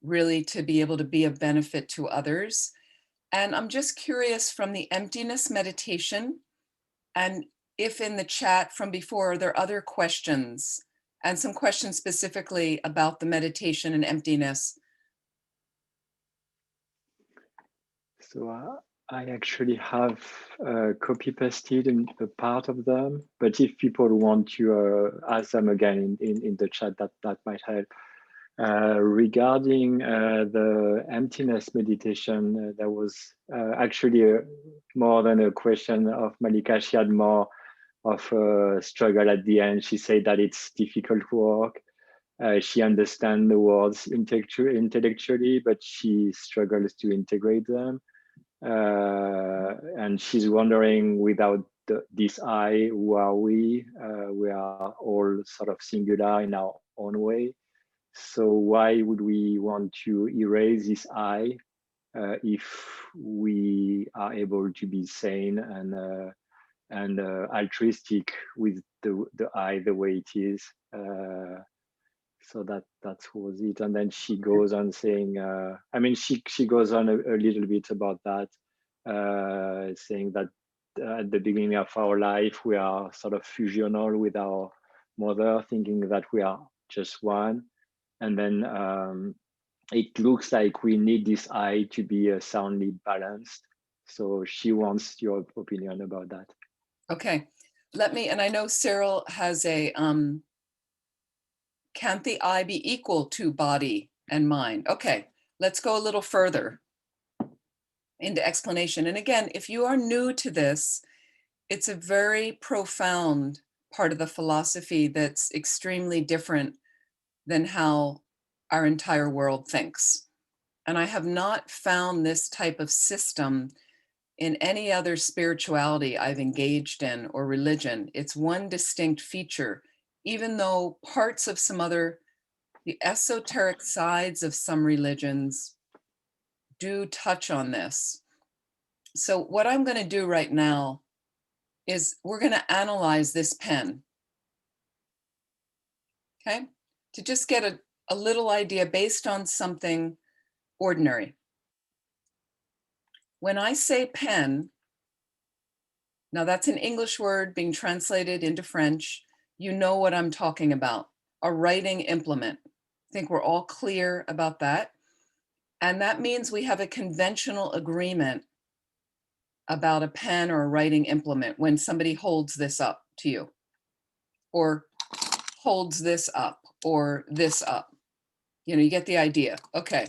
really to be able to be of benefit to others. And I'm just curious from the emptiness meditation, and if in the chat from before, are there other questions and some questions specifically about the meditation and emptiness? So I actually have copy pasted in a part of them, but if people want to ask them again in the chat, that might help. Regarding the emptiness meditation, there was actually more than a question of Malika. She had more of a struggle at the end. She said that it's difficult work. She understands the words intellectually, but she struggles to integrate them. And she's wondering, without this I, who are we? We are all sort of singular in our own way. So why would we want to erase this I if we are able to be sane and altruistic with the I the way it is? So that was it. And then she goes on saying, I mean, she goes on a little bit about that, saying that at the beginning of our life, we are sort of fusional with our mother, thinking that we are just one. And then it looks like we need this I to be soundly balanced. So she wants your opinion about that. Okay, let me, and I know Cyril has a, can't the I be equal to body and mind? Okay, let's go a little further into explanation. And again, if you are new to this, it's a very profound part of the philosophy that's extremely different than how our entire world thinks. And I have not found this type of system in any other spirituality I've engaged in or religion. It's one distinct feature, even though parts of some other, the esoteric sides of some religions do touch on this. So what I'm going to do right now is we're going to analyze this pen, okay? To just get a little idea based on something ordinary. When I say pen, now that's an English word being translated into French. You know what I'm talking about, a writing implement. I think we're all clear about that. And that means we have a conventional agreement about a pen or a writing implement when somebody holds this up to you, or holds this up, or this up. You know, you get the idea. Okay.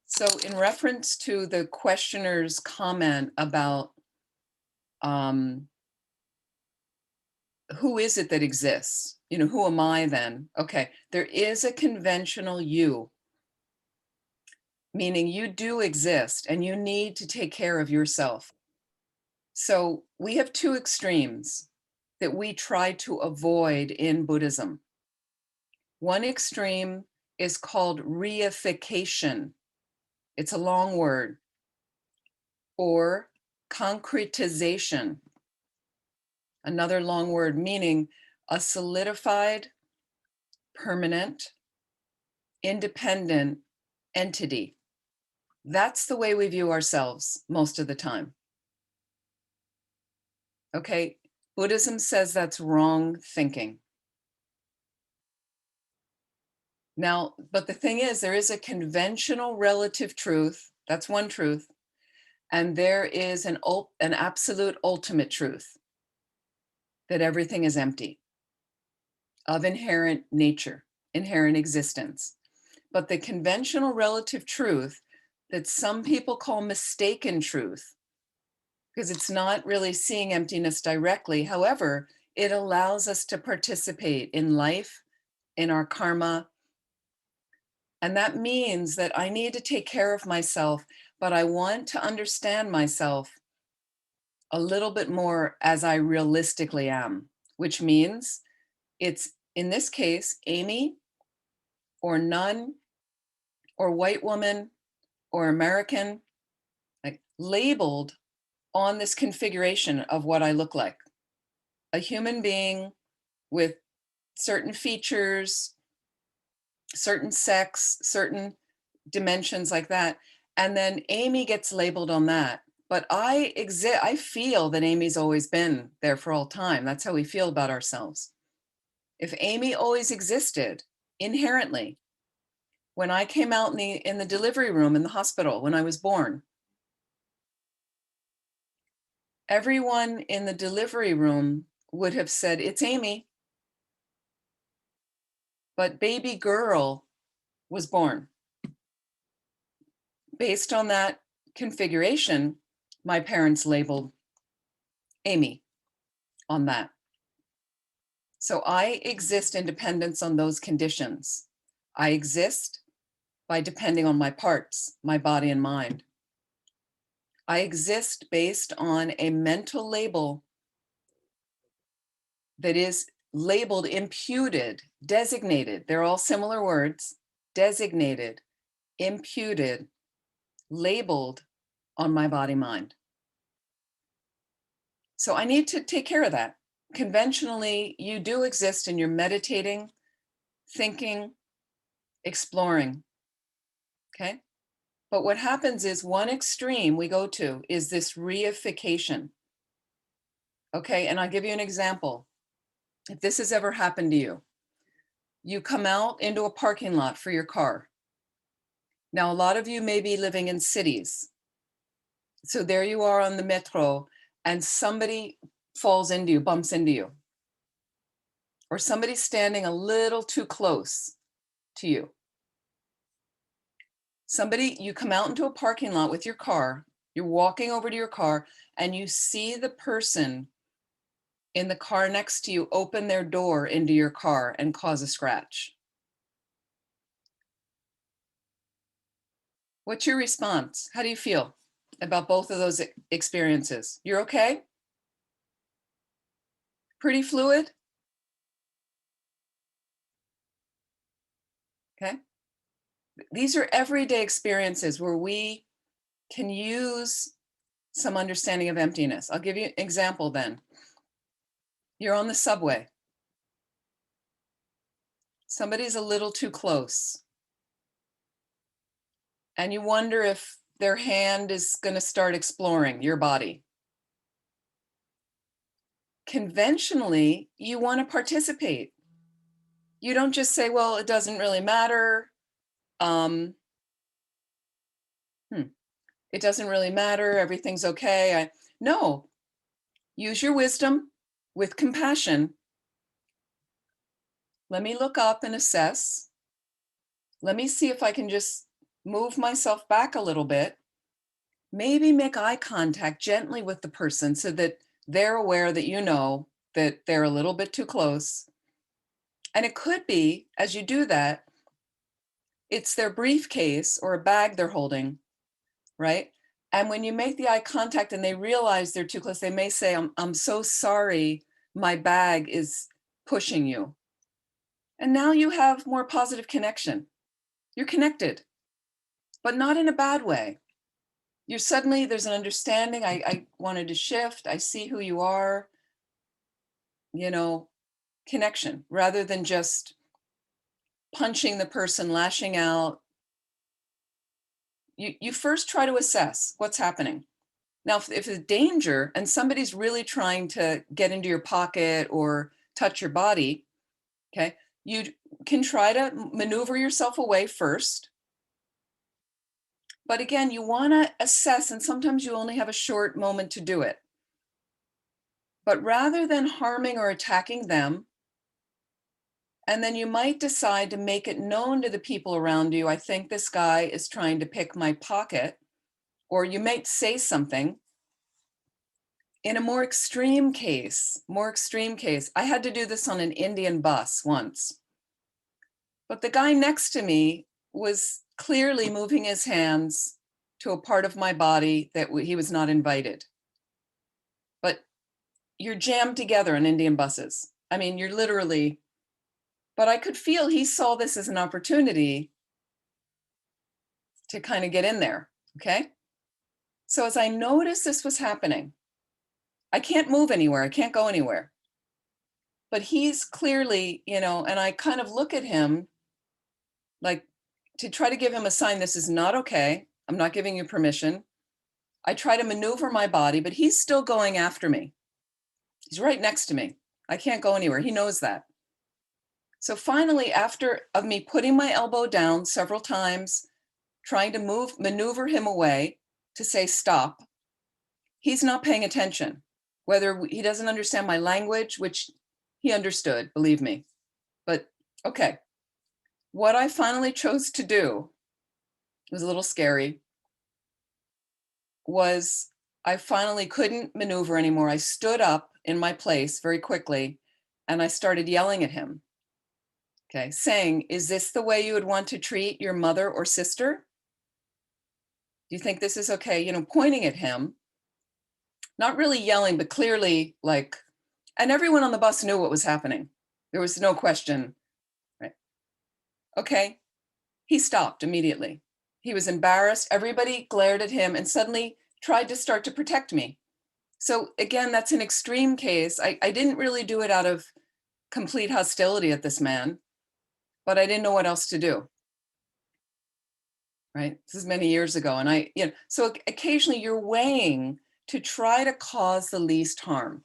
So in reference to the questioner's comment about who is it that exists? You know, who am I then? Okay, there is a conventional you, meaning you do exist and you need to take care of yourself. So we have two extremes that we try to avoid in Buddhism. One extreme is called reification. It's a long word. Or concretization, another long word, meaning a solidified, permanent, independent entity. That's the way we view ourselves most of the time. Okay, Buddhism says that's wrong thinking. Now, but the thing is, there is a conventional relative truth, that's one truth, and there is an absolute ultimate truth, that everything is empty, of inherent nature, inherent existence. But the conventional relative truth that some people call mistaken truth, because it's not really seeing emptiness directly. However, it allows us to participate in life, in our karma. And that means that I need to take care of myself, but I want to understand myself a little bit more as I realistically am, which means it's, in this case, Amy or nun or white woman or American, like, labeled on this configuration of what I look like. A human being with certain features, certain sex, certain dimensions like that. And then Amy gets labeled on that. But I feel that Amy's always been there for all time. That's how we feel about ourselves. If Amy always existed inherently, when I came out in the delivery room in the hospital when I was born, everyone in the delivery room would have said, "It's Amy." But baby girl was born. Based on that configuration, my parents labeled Amy on that. So I exist in dependence on those conditions. I exist by depending on my parts, my body and mind. I exist based on a mental label that is labeled, imputed, designated. They're all similar words: designated, imputed, labeled on my body mind. So I need to take care of that. Conventionally, you do exist and you're meditating, thinking, exploring. Okay. But what happens is one extreme we go to is this reification. Okay. And I'll give you an example. If this has ever happened to you, you come out into a parking lot for your car. Now, a lot of you may be living in cities. So there you are on the metro and somebody falls into you, bumps into you, or somebody's standing a little too close to you. You come out into a parking lot with your car, you're walking over to your car, and you see the person in the car next to you open their door into your car and cause a scratch. What's your response? How do you feel about both of those experiences? You're okay? Pretty fluid? Okay. These are everyday experiences where we can use some understanding of emptiness. I'll give you an example then. You're on the subway. Somebody's a little too close. And you wonder if their hand is going to start exploring your body. Conventionally, you want to participate. You don't just say, well, it doesn't really matter. It doesn't really matter. Everything's okay. No, use your wisdom with compassion. Let me look up and assess. Let me see if I can just move myself back a little bit. Maybe make eye contact gently with the person so that they're aware that you know that they're a little bit too close. And it could be, as you do that, it's their briefcase or a bag they're holding, right? And when you make the eye contact and they realize they're too close, they may say, I'm so sorry, my bag is pushing you. And now you have more positive connection. You're connected, but not in a bad way. There's an understanding. I wanted to shift. I see who you are, connection rather than just punching the person, lashing out. You first try to assess what's happening. Now, if it's danger and somebody's really trying to get into your pocket or touch your body, okay, you can try to maneuver yourself away first. But again, you want to assess, and sometimes you only have a short moment to do it. But rather than harming or attacking them, and then you might decide to make it known to the people around you, I think this guy is trying to pick my pocket, or you might say something. In a more extreme case, I had to do this on an Indian bus once. But the guy next to me was clearly moving his hands to a part of my body that he was not invited. But you're jammed together on Indian buses. I mean, you're literally, but I could feel he saw this as an opportunity to kind of get in there, okay? So as I noticed this was happening, I can't move anywhere, I can't go anywhere. But he's clearly, and I kind of look at him like to try to give him a sign, this is not okay. I'm not giving you permission. I try to maneuver my body, but he's still going after me. He's right next to me. I can't go anywhere. He knows that. So finally, after of me putting my elbow down several times, trying to maneuver him away to say stop, he's not paying attention. Whether he doesn't understand my language, which he understood, believe me. But okay, what I finally chose to do, it was a little scary, was I finally couldn't maneuver anymore. I stood up in my place very quickly and I started yelling at him. Okay, saying, is this the way you would want to treat your mother or sister? Do you think this is okay? You know, pointing at him, not really yelling, but clearly like, and everyone on the bus knew what was happening. There was no question, right? Okay, he stopped immediately. He was embarrassed. Everybody glared at him and suddenly tried to start to protect me. So again, that's an extreme case. I didn't really do it out of complete hostility at this man, but I didn't know what else to do. Right? This is many years ago. And so occasionally you're weighing to try to cause the least harm.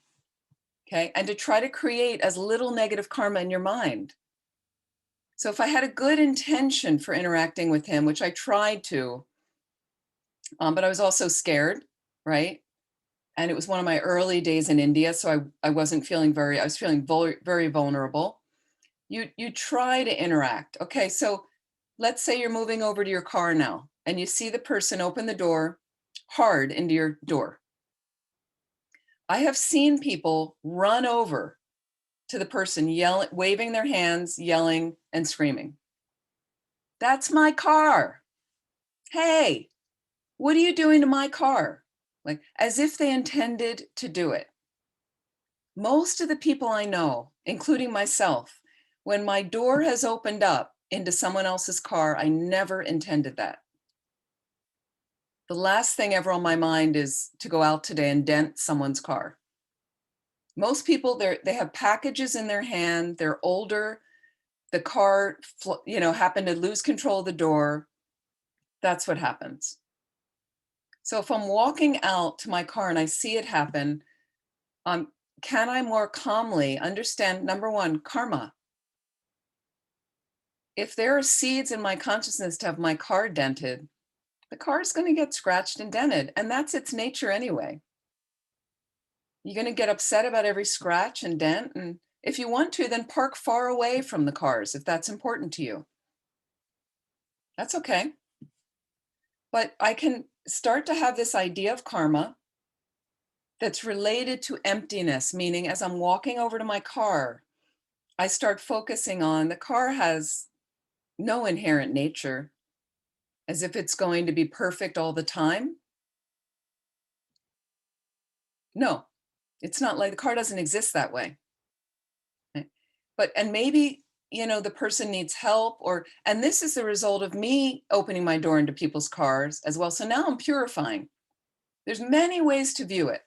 Okay. And to try to create as little negative karma in your mind. So if I had a good intention for interacting with him, which I tried to, but I was also scared, right? And it was one of my early days in India. So I wasn't feeling I was feeling very vulnerable. You try to interact. Okay, so let's say you're moving over to your car now and you see the person open the door hard into your door. I have seen people run over to the person, yelling, waving their hands, yelling and screaming. That's my car. Hey, what are you doing to my car? Like as if they intended to do it. Most of the people I know, including myself, when my door has opened up into someone else's car, I never intended that. The last thing ever on my mind is to go out today and dent someone's car. Most people, they have packages in their hand, they're older, the car, happened to lose control of the door. That's what happens. So if I'm walking out to my car and I see it happen, can I more calmly understand, number one, karma? If there are seeds in my consciousness to have my car dented, the car is going to get scratched and dented, and that's its nature anyway. You're going to get upset about every scratch and dent, and if you want to, then park far away from the cars if that's important to you. That's okay. But I can start to have this idea of karma that's related to emptiness, meaning as I'm walking over to my car, I start focusing on the car has no inherent nature, as if it's going to be perfect all the time. No, it's not, like the car doesn't exist that way. Right? And maybe, the person needs help and this is the result of me opening my door into people's cars as well. So now I'm purifying. There's many ways to view it.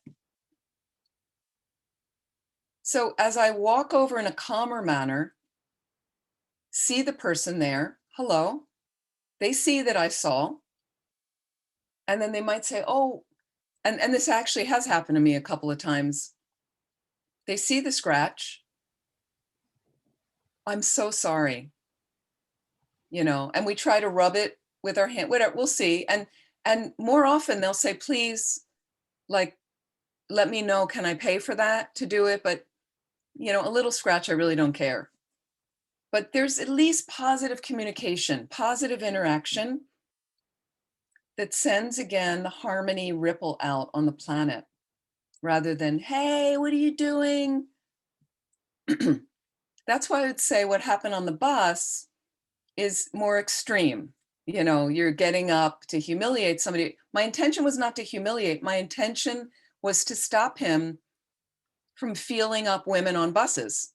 So as I walk over in a calmer manner, see the person there, hello, they see that I saw, and then they might say, oh, and this actually has happened to me a couple of times. They see the scratch. I'm so sorry. And we try to rub it with our hand, whatever, we'll see. And more often they'll say, please, like, let me know, can I pay for that to do it? But, a little scratch, I really don't care. But there's at least positive communication, positive interaction that sends, again, the harmony ripple out on the planet rather than, hey, what are you doing? That's why I would say what happened on the bus is more extreme. You're getting up to humiliate somebody. My intention was not to humiliate. My intention was to stop him from feeling up women on buses.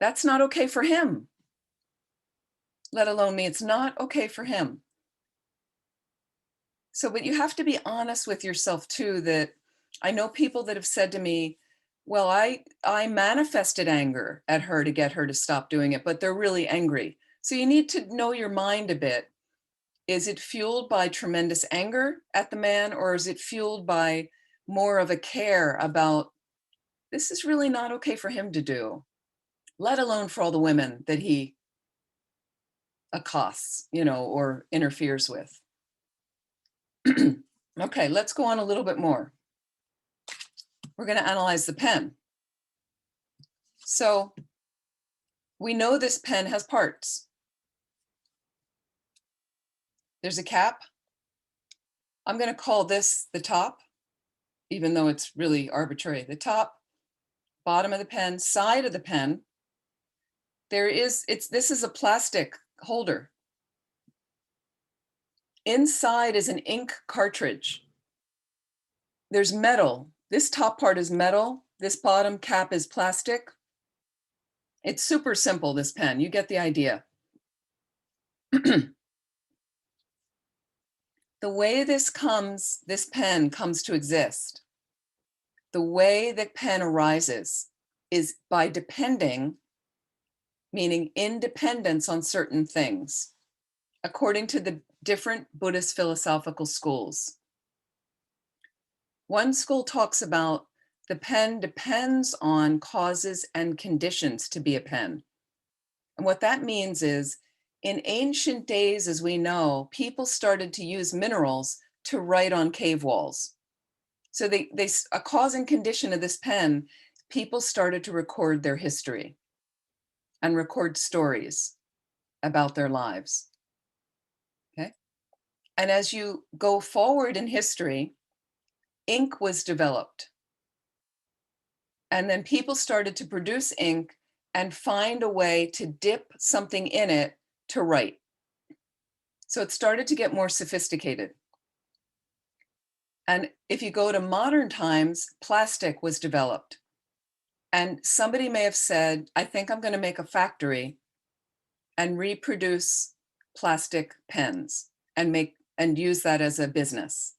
That's not okay for him, let alone me. It's not okay for him. So, but you have to be honest with yourself too, that I know people that have said to me, well, I manifested anger at her to get her to stop doing it, but they're really angry. So you need to know your mind a bit. Is it fueled by tremendous anger at the man, or is it fueled by more of a care about this is really not okay for him to do, let alone for all the women that he accosts, or interferes with? Okay, let's go on a little bit more. We're going to analyze the pen. So we know this pen has parts. There's a cap. I'm going to call this the top, even though it's really arbitrary. The top, bottom of the pen, side of the pen. This is a plastic holder. Inside is an ink cartridge. There's metal. This top part is metal. This bottom cap is plastic. It's super simple, this pen. You get the idea. The way this pen comes to exist, the way the pen arises is by depending, meaning independence on certain things, according to the different Buddhist philosophical schools. One school talks about the pen depends on causes and conditions to be a pen. And what that means is, in ancient days, as we know, people started to use minerals to write on cave walls. So a cause and condition of this pen, people started to record their history and record stories about their lives. Okay. And as you go forward in history, ink was developed. And then people started to produce ink and find a way to dip something in it to write. So it started to get more sophisticated. And if you go to modern times, plastic was developed. And somebody may have said, I think I'm going to make a factory and reproduce plastic pens and use that as a business.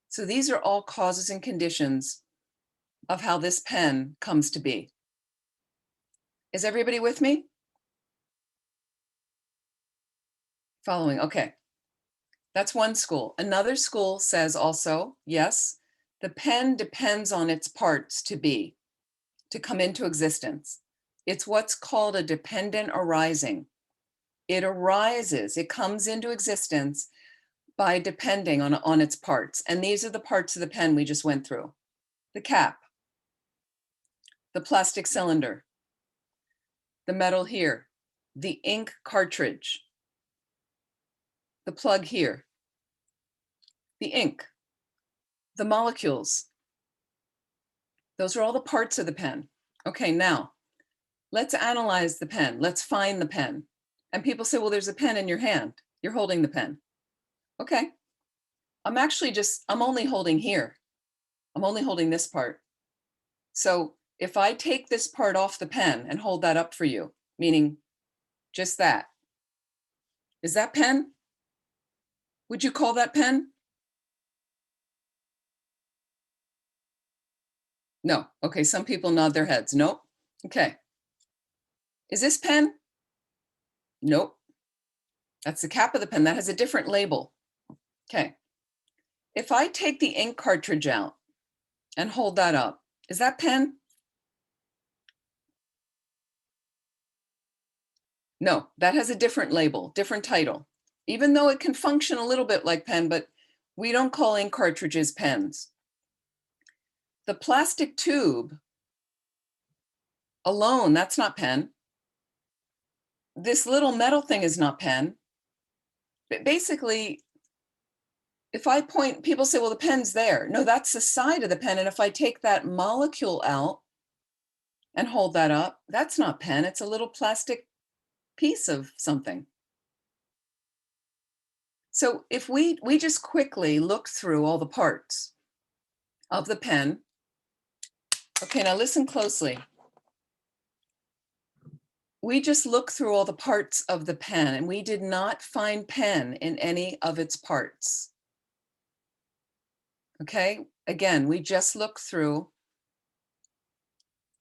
So these are all causes and conditions of how this pen comes to be. Is everybody with me? Following, okay. That's one school. Another school says also, yes, the pen depends on its parts to come into existence. It's what's called a dependent arising. It arises, it comes into existence by depending on its parts. And these are the parts of the pen we just went through. The cap, the plastic cylinder, the metal here, the ink cartridge, the plug here, the ink, the molecules. Those are all the parts of the pen. Okay, now let's analyze the pen. Let's find the pen. And people say, well, there's a pen in your hand. You're holding the pen. Okay. I'm only holding here. I'm only holding this part. So if I take this part off the pen and hold that up for you, meaning just that, is that pen? Would you call that pen? No. Okay, some people nod their heads. Nope. Okay. Is this pen? Nope. That's the cap of the pen. That has a different label. Okay. If I take the ink cartridge out and hold that up, is that pen? No, that has a different label, different title, even though it can function a little bit like pen, but we don't call ink cartridges pens. The plastic tube alone, that's not pen. This little metal thing is not pen. But basically, if I point, people say, well, the pen's there. No, that's the side of the pen. And if I take that molecule out and hold that up, that's not pen. It's a little plastic piece of something. So if we just quickly look through all the parts of the pen. Okay, now listen closely. We just looked through all the parts of the pen and we did not find pen in any of its parts. Okay, again, we just looked through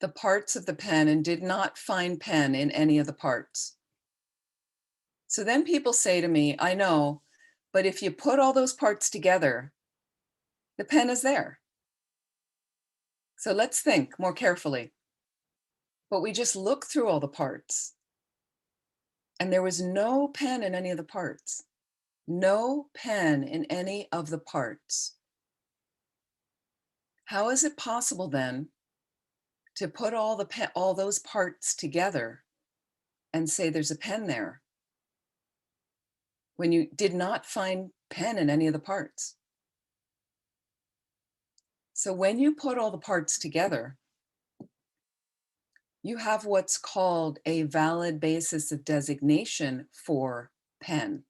the parts of the pen and did not find pen in any of the parts. So then people say to me, I know, but if you put all those parts together, the pen is there. So let's think more carefully. But we just look through all the parts, and there was no pen in any of the parts. No pen in any of the parts. How is it possible then to put all those parts together and say there's a pen there when you did not find pen in any of the parts? So when you put all the parts together, you have what's called a valid basis of designation for pen.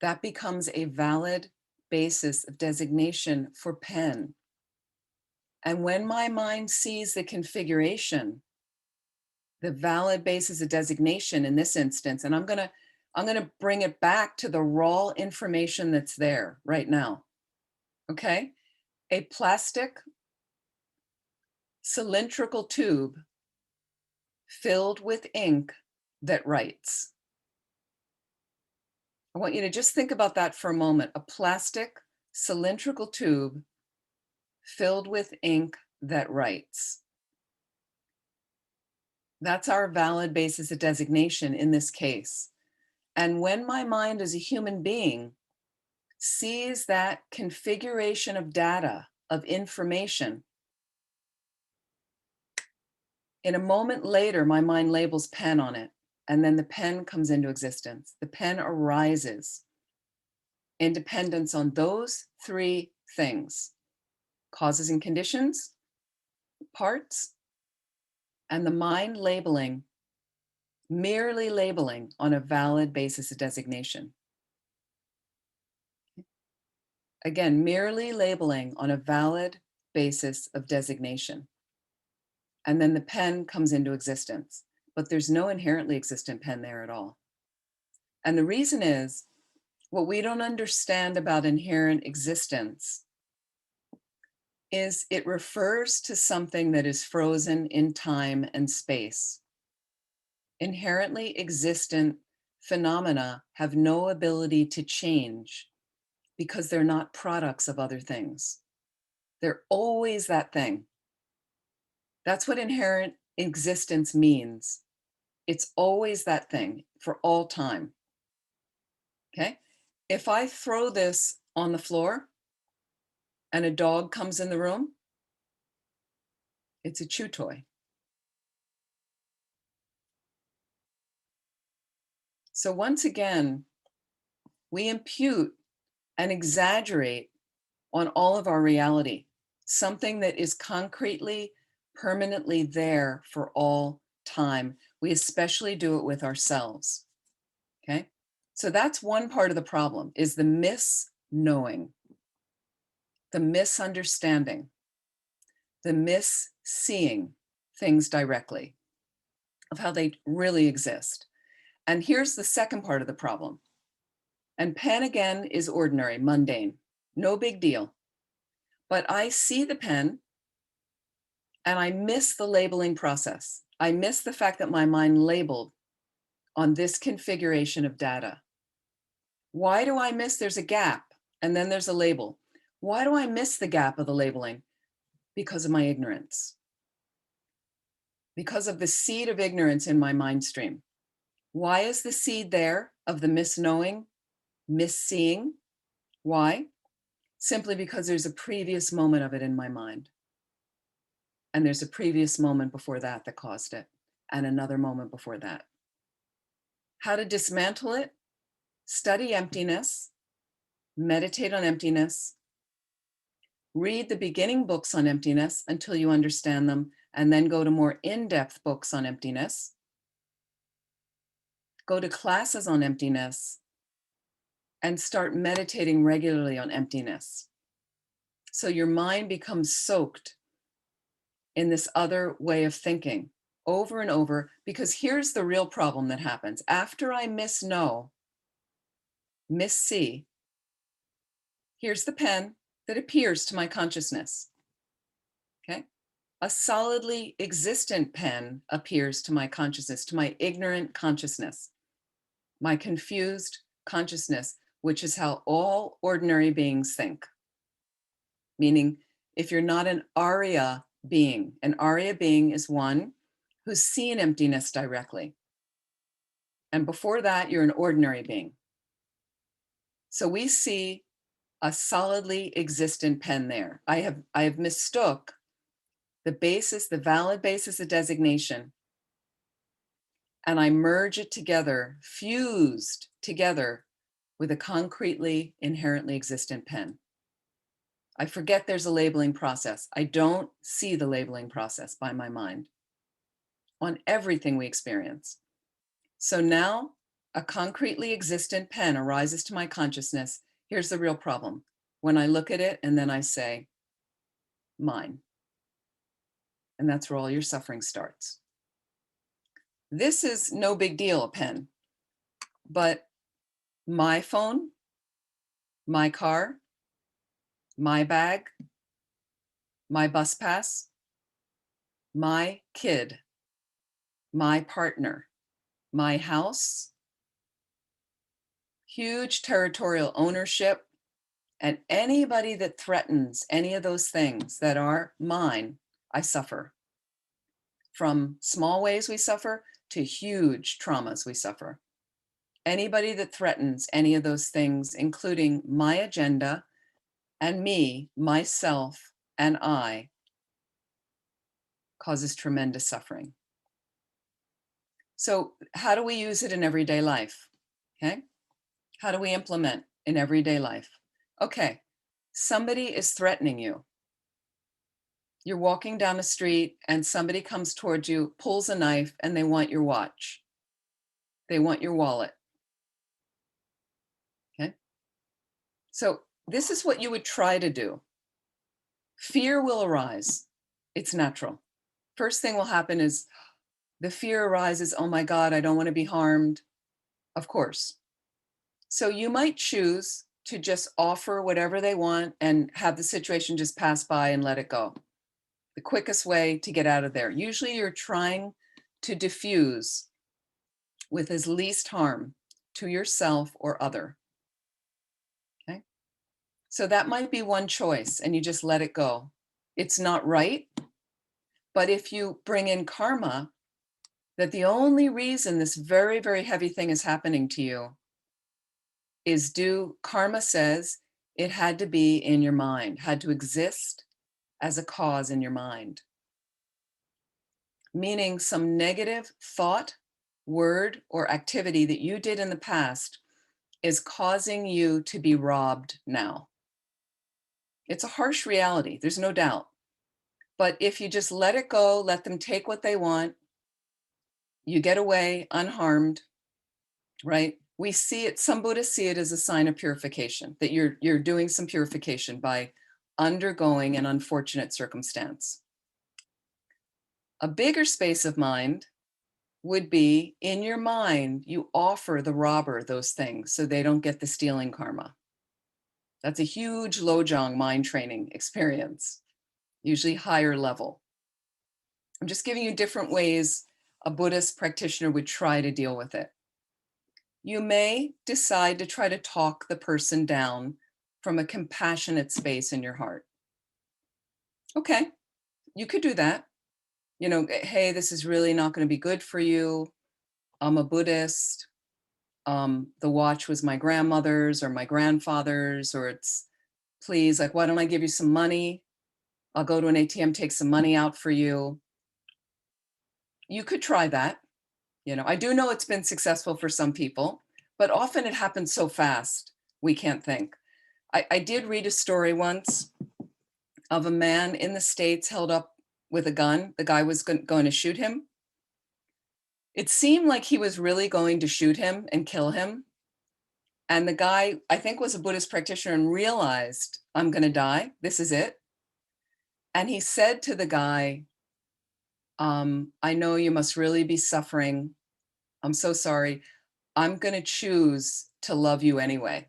That becomes a valid basis of designation for pen. And when my mind sees the configuration, the valid basis of designation in this instance, and I'm gonna bring it back to the raw information that's there right now, okay? A plastic cylindrical tube filled with ink that writes. I want you to just think about that for a moment. A plastic cylindrical tube filled with ink that writes. That's our valid basis of designation in this case. And when my mind as a human being sees that configuration of data, of information, in a moment later, my mind labels pen on it, and then the pen comes into existence. The pen arises in dependence on those three things: causes and conditions, parts, and the mind labeling, merely labeling on a valid basis of designation. Again, merely labeling on a valid basis of designation. And then the pen comes into existence, but there's no inherently existent pen there at all. And the reason is, what we don't understand about inherent existence is it refers to something that is frozen in time and space. Inherently existent phenomena have no ability to change because they're not products of other things. They're always that thing. That's what inherent existence means. It's always that thing for all time. Okay? If I throw this on the floor and a dog comes in the room, it's a chew toy. So once again, we impute and exaggerate on all of our reality, something that is concretely, permanently there for all time. We especially do it with ourselves. Okay? So that's one part of the problem, is the misknowing, the misunderstanding, the misseeing things directly of how they really exist. And here's the second part of the problem. And pen again is ordinary, mundane, no big deal. But I see the pen and I miss the labeling process. I miss the fact that my mind labeled on this configuration of data. Why do I miss? There's a gap and then there's a label. Why do I miss the gap of the labeling? Because of my ignorance. Because of the seed of ignorance in my mind stream. Why is the seed there of the misknowing, misseeing? Why? Simply because there's a previous moment of it in my mind. And there's a previous moment before that that caused it, and another moment before that. How to dismantle it? Study emptiness, meditate on emptiness, read the beginning books on emptiness until you understand them, and then go to more in-depth books on emptiness. Go to classes on emptiness and start meditating regularly on emptiness. So your mind becomes soaked in this other way of thinking over and over, because here's the real problem that happens. After I misknow, missee, here's the pen that appears to my consciousness. Okay? a solidly existent pen appears to my consciousness, to my ignorant consciousness, my confused consciousness, which is how all ordinary beings think. Meaning, if you're not an Arya being is one who's seen emptiness directly. And before that, you're an ordinary being. So we see a solidly existent pen there. I have mistook the basis, the valid basis of designation, and I merge it together, fused together with a concretely, inherently existent pen. I forget there's a labeling process. I don't see the labeling process by my mind on everything we experience. So now a concretely existent pen arises to my consciousness. Here's the real problem. When I look at it and then I say, mine. And that's where all your suffering starts. This is no big deal, a pen, but my phone, my car, my bag, my bus pass, my kid, my partner, my house, huge territorial ownership, and anybody that threatens any of those things that are mine, I suffer. From small ways we suffer to huge traumas we suffer. Anybody that threatens any of those things, including my agenda and me, myself, and I, causes tremendous suffering. So how do we use it in everyday life? Okay. How do we implement in everyday life? Okay. Somebody is threatening you. You're walking down the street and somebody comes towards you, pulls a knife, and they want your watch. They want your wallet. Okay. So this is what you would try to do. Fear will arise. It's natural. First thing will happen is the fear arises, oh my God, I don't want to be harmed. Of course. So you might choose to just offer whatever they want and have the situation just pass by and let it go. The quickest way to get out of there. Usually you're trying to diffuse with as least harm to yourself or other. Okay. So that might be one choice and you just let it go. It's not right. But if you bring in karma, that the only reason this very, very heavy thing is happening to you is karma says it had to be in your mind, had to exist as a cause in your mind. Meaning some negative thought, word, or activity that you did in the past is causing you to be robbed now. It's a harsh reality, there's no doubt. But if you just let it go, let them take what they want, you get away unharmed, right? We see it, some Buddhists see it as a sign of purification, that you're doing some purification by undergoing an unfortunate circumstance. A bigger space of mind would be in your mind, you offer the robber those things so they don't get the stealing karma. That's a huge Lobsang mind training experience, usually higher level. I'm just giving you different ways a Buddhist practitioner would try to deal with it. You may decide to try to talk the person down from a compassionate space in your heart. Okay, you could do that. You know, hey, this is really not going to be good for you. I'm a Buddhist. The watch was my grandmother's or my grandfather's, or it's, please, like, why don't I give you some money? I'll go to an ATM, take some money out for you. You could try that. You know, I do know it's been successful for some people, but often it happens so fast, we can't think. I did read a story once of a man in the States held up with a gun. The guy was going to shoot him. It seemed like he was really going to shoot him and kill him. And the guy, I think, was a Buddhist practitioner and realized, I'm going to die. This is it. And he said to the guy, I know you must really be suffering. I'm so sorry. I'm going to choose to love you anyway.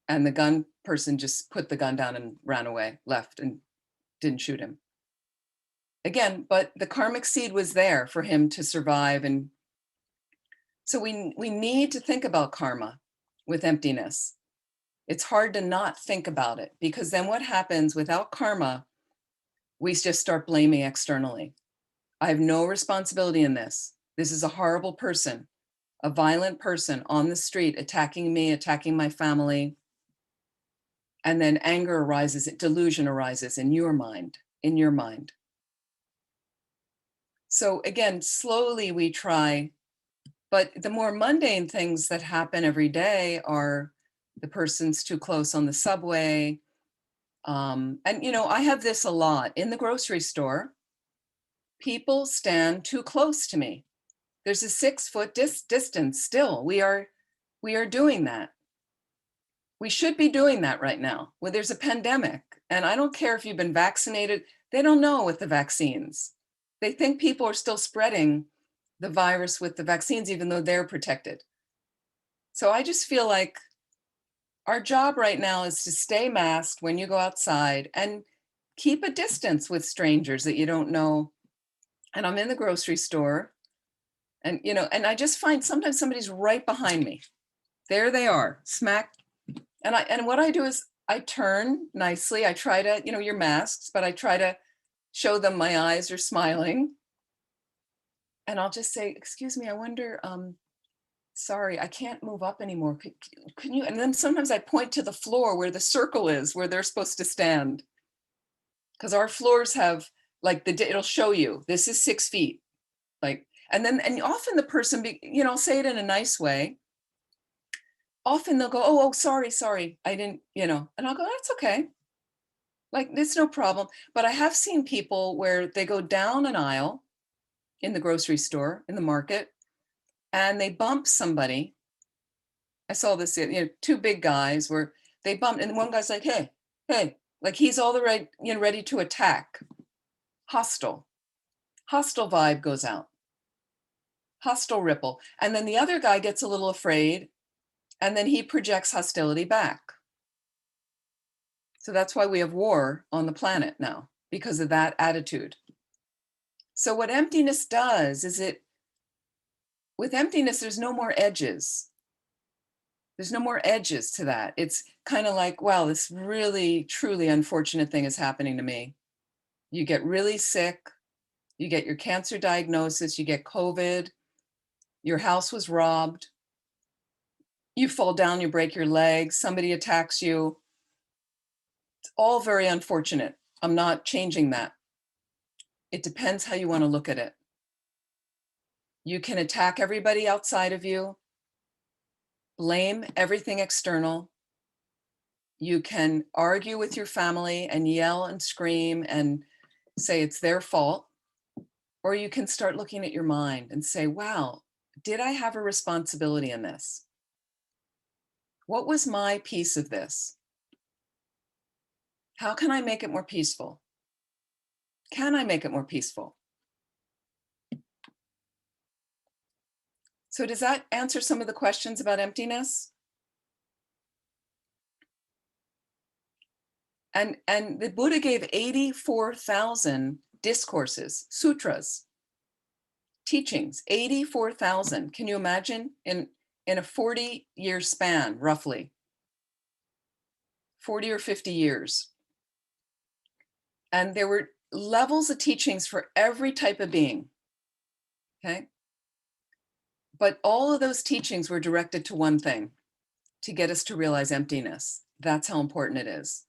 And the gun person just put the gun down and ran away, left. And didn't shoot him. Again, but the karmic seed was there for him to survive. And so we need to think about karma with emptiness. It's hard to not think about it, because then what happens without karma, we just start blaming externally. I have no responsibility in this. This is a horrible person, a violent person on the street attacking me, attacking my family. And then anger arises, delusion arises in your mind, in your mind. So again, slowly we try, but the more mundane things that happen every day are the person's too close on the subway. And I have this a lot in the grocery store. People stand too close to me. There's a 6-foot distance still. We are doing that. We should be doing that right now when there's a pandemic. And I don't care if you've been vaccinated. They don't know with the vaccines. They think people are still spreading the virus with the vaccines, even though they're protected. So I just feel like our job right now is to stay masked when you go outside and keep a distance with strangers that you don't know. And I'm in the grocery store, and and I just find sometimes somebody's right behind me. There they are, smack. And what I do is I turn nicely. I try to, you're masked, but I try to show them my eyes are smiling. And I'll just say, excuse me, I wonder, sorry, I can't move up anymore. Can you? And then sometimes I point to the floor where the circle is, where they're supposed to stand. Because our floors have it'll show you, this is 6 feet. And often the person, I'll say it in a nice way. Often they'll go, oh, sorry, I didn't, and I'll go, that's okay. It's no problem. But I have seen people where they go down an aisle in the grocery store, in the market, and they bump somebody. I saw this, 2 big guys where they bumped, and one guy's like, hey, like he's all the right, ready to attack. Hostile vibe goes out. Hostile ripple. And then the other guy gets a little afraid, and then he projects hostility back. So that's why we have war on the planet now, because of that attitude. So what emptiness does is with emptiness, there's no more edges. There's no more edges to that. It's kind of like, wow, this really, truly unfortunate thing is happening to me. You get really sick, you get your cancer diagnosis, you get COVID, your house was robbed, you fall down, you break your leg, somebody attacks you. It's all very unfortunate. I'm not changing that. It depends how you want to look at it. You can attack everybody outside of you, blame everything external. You can argue with your family and yell and scream and say it's their fault. Or you can start looking at your mind and say, wow, did I have a responsibility in this? What was my piece of this? How can I make it more peaceful? Can I make it more peaceful? So does that answer some of the questions about emptiness? And the Buddha gave 84,000 discourses, sutras, teachings, 84,000. Can you imagine in a 40-year span, roughly, 40 or 50 years. And there were levels of teachings for every type of being, okay? But all of those teachings were directed to one thing, to get us to realize emptiness. That's how important it is.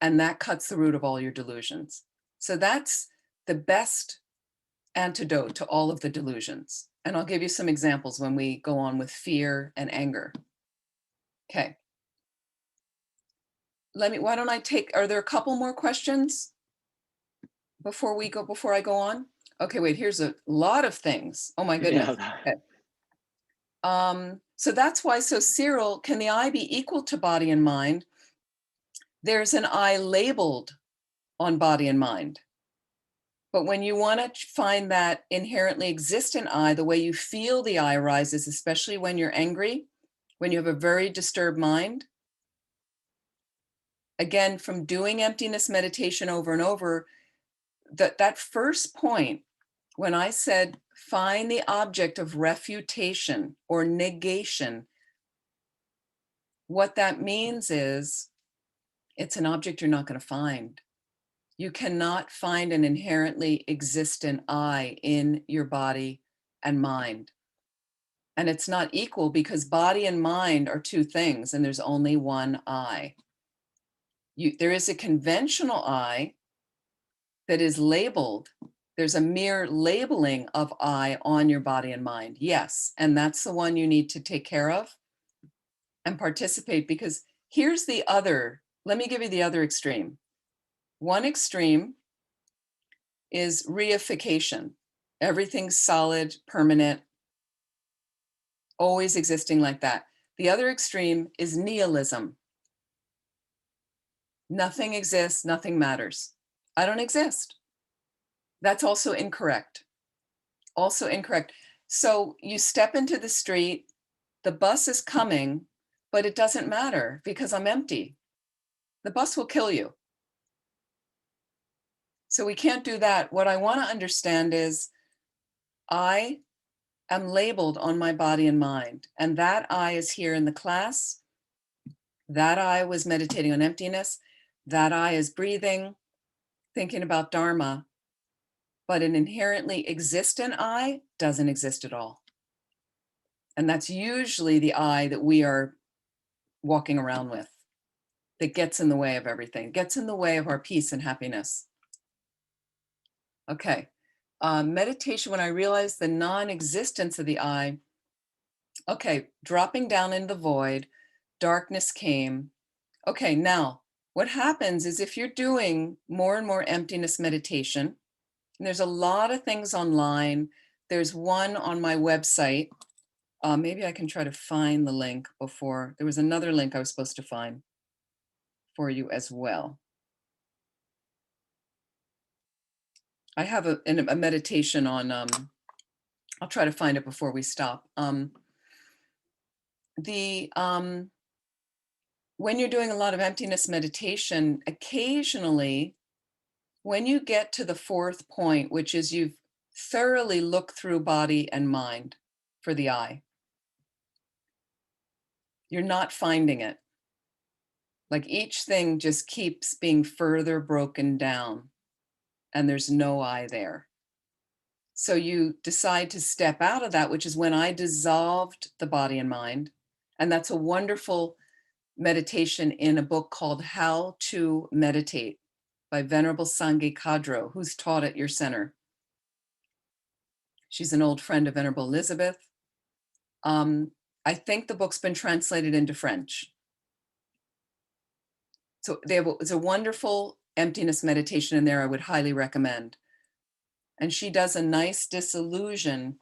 And that cuts the root of all your delusions. So that's the best antidote to all of the delusions. And I'll give you some examples when we go on with fear and anger. Okay. Why don't I are there a couple more questions before I go on? Okay, wait, here's a lot of things. Oh my goodness. Yeah. Okay. So that's why, Cyril, can the I be equal to body and mind? There's an I labeled on body and mind. But when you want to find that inherently existent I, the way you feel the I rises, especially when you're angry, when you have a very disturbed mind, again, from doing emptiness meditation over and over, that first point, when I said, find the object of refutation or negation, what that means is it's an object you're not going to find. You cannot find an inherently existent I in your body and mind. And it's not equal because body and mind are two things, and there's only one I. There is a conventional I that is labeled. There's a mere labeling of I on your body and mind. Yes, and that's the one you need to take care of and participate, because here's the other. Let me give you the other extreme. One extreme is reification. Everything's solid, permanent, always existing like that. The other extreme is nihilism. Nothing exists, nothing matters. I don't exist. That's also incorrect. Also incorrect. So you step into the street, the bus is coming, but it doesn't matter because I'm empty. The bus will kill you. So we can't do that. What I want to understand is I am labeled on my body and mind, and that I is here in the class. That I was meditating on emptiness. That I is breathing, thinking about Dharma. But an inherently existent I doesn't exist at all. And that's usually the I that we are walking around with, that gets in the way of everything, gets in the way of our peace and happiness. Okay, meditation, when I realized the non-existence of the I, okay, dropping down in the void, darkness came. Okay, now, what happens is if you're doing more and more emptiness meditation, and there's a lot of things online. There's one on my website. Maybe I can try to find the link before. There was another link I was supposed to find for you as well. I have a meditation on, I'll try to find it before we stop. When you're doing a lot of emptiness meditation, occasionally, when you get to the fourth point, which is you've thoroughly looked through body and mind for the I, you're not finding it. Like each thing just keeps being further broken down and there's no I there. So you decide to step out of that, which is when I dissolved the body and mind. And that's a wonderful meditation in a book called How to Meditate by Venerable Lobsang Chodren, who's taught at your center. She's an old friend of Venerable Elizabeth. I think the book's been translated into French. So it's a wonderful emptiness meditation in there I would highly recommend. And she does a nice dissolution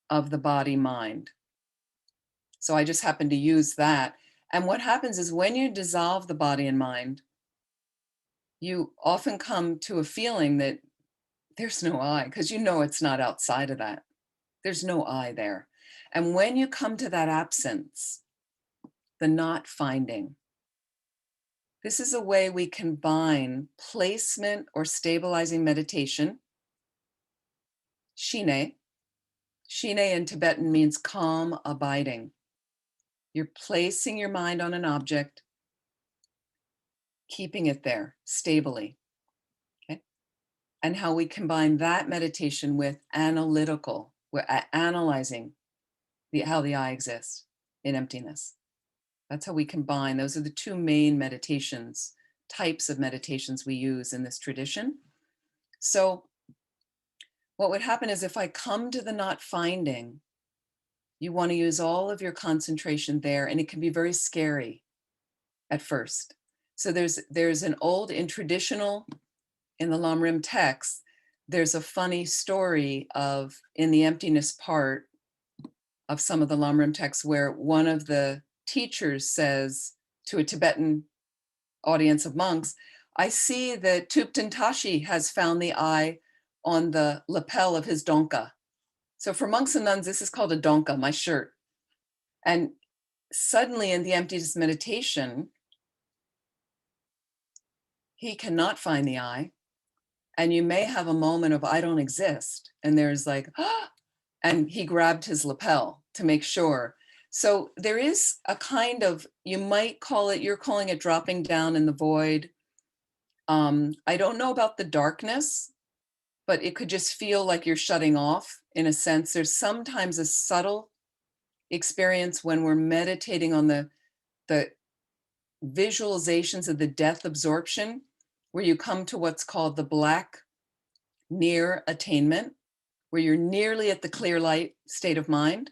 of the body-mind. So I just happen to use that. And what happens is when you dissolve the body and mind, you often come to a feeling that there's no I, because you know it's not outside of that. There's no I there. And when you come to that absence, the not finding, this is a way we combine placement or stabilizing meditation. Shine. Shine in Tibetan means calm abiding. You're placing your mind on an object, keeping it there stably. Okay? And how we combine that meditation with analytical, we're analyzing how the I exists in emptiness. That's how we combine. Those are the two main meditations, types of meditations we use in this tradition. So what would happen is if I come to the not finding, you want to use all of your concentration there, and it can be very scary at first. So there's an old, in traditional, in the Lamrim text, there's a funny story of, in the emptiness part of some of the Lamrim texts, where one of the teachers says to a Tibetan audience of monks, I see that Thupten Tashi has found the I on the lapel of his donka. So for monks and nuns, this is called a donka, my shirt. And suddenly in the emptiness meditation, he cannot find the I. And you may have a moment of, I don't exist. And there's like, ah, and he grabbed his lapel to make sure. So there is a kind of, you might call it, you're calling it dropping down in the void. I don't know about the darkness, but it could just feel like you're shutting off in a sense. There's sometimes a subtle experience when we're meditating on the visualizations of the death absorption, where you come to what's called the black near attainment, where you're nearly at the clear light state of mind.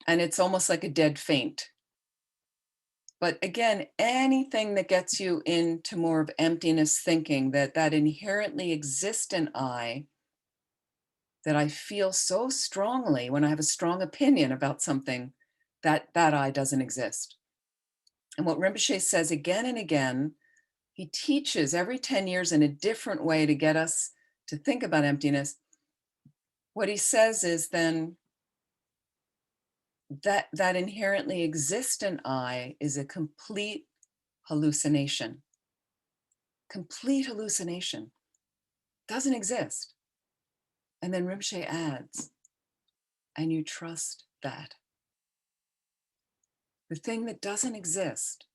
And it's almost like a dead faint. But again, anything that gets you into more of emptiness thinking, that inherently existent I, that I feel so strongly when I have a strong opinion about something, that I doesn't exist. And what Rinpoche says again and again, he teaches every 10 years in a different way to get us to think about emptiness. What he says is then that inherently existent I is a complete hallucination. Complete hallucination. Doesn't exist. And then Rinpoche adds, and you trust that. The thing that doesn't exist,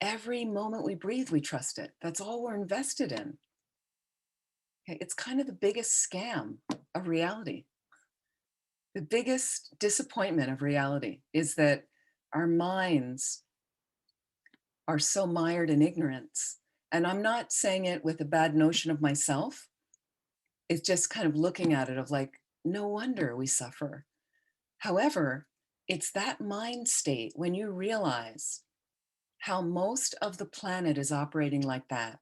every moment we breathe, we trust it. That's all we're invested in. Okay? It's kind of the biggest scam of reality. The biggest disappointment of reality is that our minds are so mired in ignorance. And I'm not saying it with a bad notion of myself. It's just kind of looking at it of like, no wonder we suffer. However, it's that mind state when you realize how most of the planet is operating like that,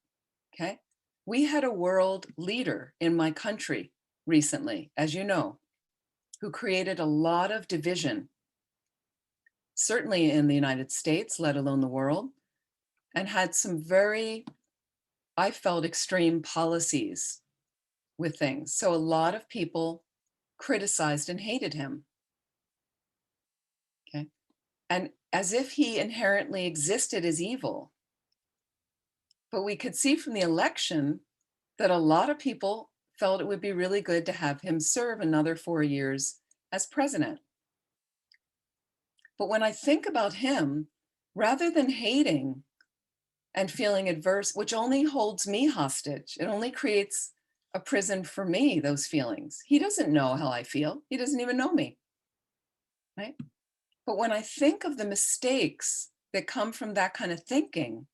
okay? We had a world leader in my country recently, as you know, who created a lot of division, certainly in the United States, let alone the world, and had some very, I felt, extreme policies with things. So a lot of people criticized and hated him. Okay. And as if he inherently existed as evil. But we could see from the election that a lot of people felt it would be really good to have him serve another 4 years as president. But when I think about him, rather than hating and feeling adverse, which only holds me hostage, it only creates a prison for me, those feelings. He doesn't know how I feel. He doesn't even know me, right? But when I think of the mistakes that come from that kind of thinking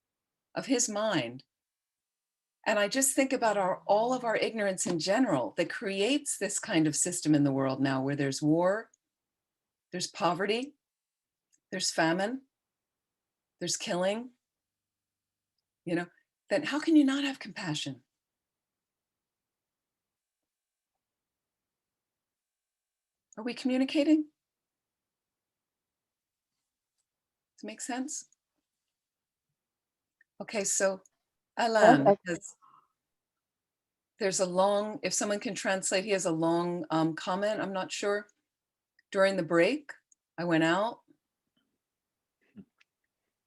of his mind, and I just think about all of our ignorance in general that creates this kind of system in the world now where there's war, there's poverty, there's famine, there's killing, then how can you not have compassion? Are we communicating? Does it make sense? Okay, so Alan, there's a long, if someone can translate, he has a long comment, I'm not sure. During the break, I went out.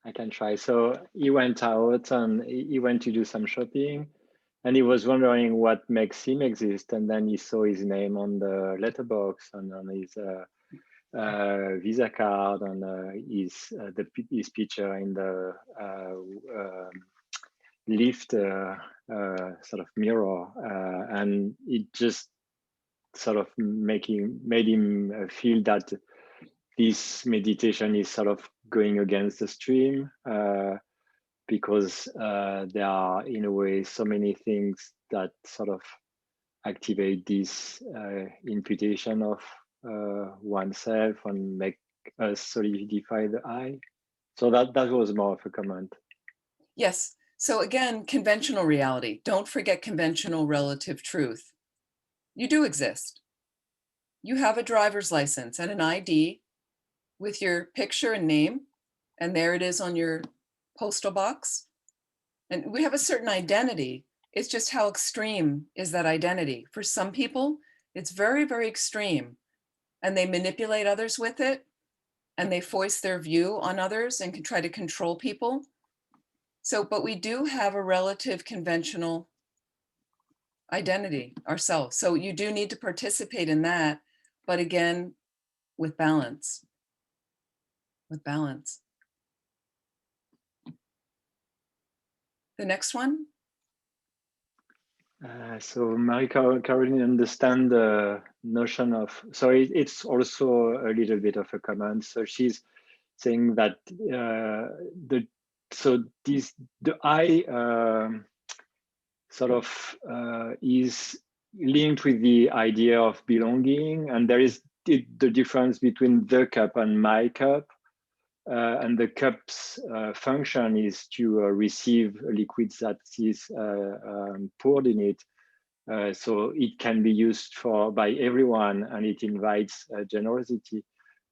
I can try. So he went out and he went to do some shopping, and he was wondering what makes him exist. And then he saw his name on the letterbox and on his Visa card and his picture in the lift sort of mirror, and it just sort of made him feel that this meditation is sort of going against the stream, because there are, in a way, so many things that sort of activate this imputation of oneself and make us solidify the I. So that was more of a comment. Yes. So again, conventional reality. Don't forget conventional relative truth. You do exist. You have a driver's license and an ID with your picture and name, and there it is on your postal box. And we have a certain identity. It's just how extreme is that identity. For some people, it's very, very extreme, and they manipulate others with it, and they foist their view on others and can try to control people. So, but we do have a relative conventional identity ourselves. So you do need to participate in that, but again, with balance, with balance. The next one. So Marie Caroline understand the notion of, so it's also a little bit of a comment. So she's saying that the I sort of is linked with the idea of belonging, and there is the difference between the cup and my cup. And the cup's function is to receive liquids that is poured in it. So it can be used by everyone, and it invites generosity.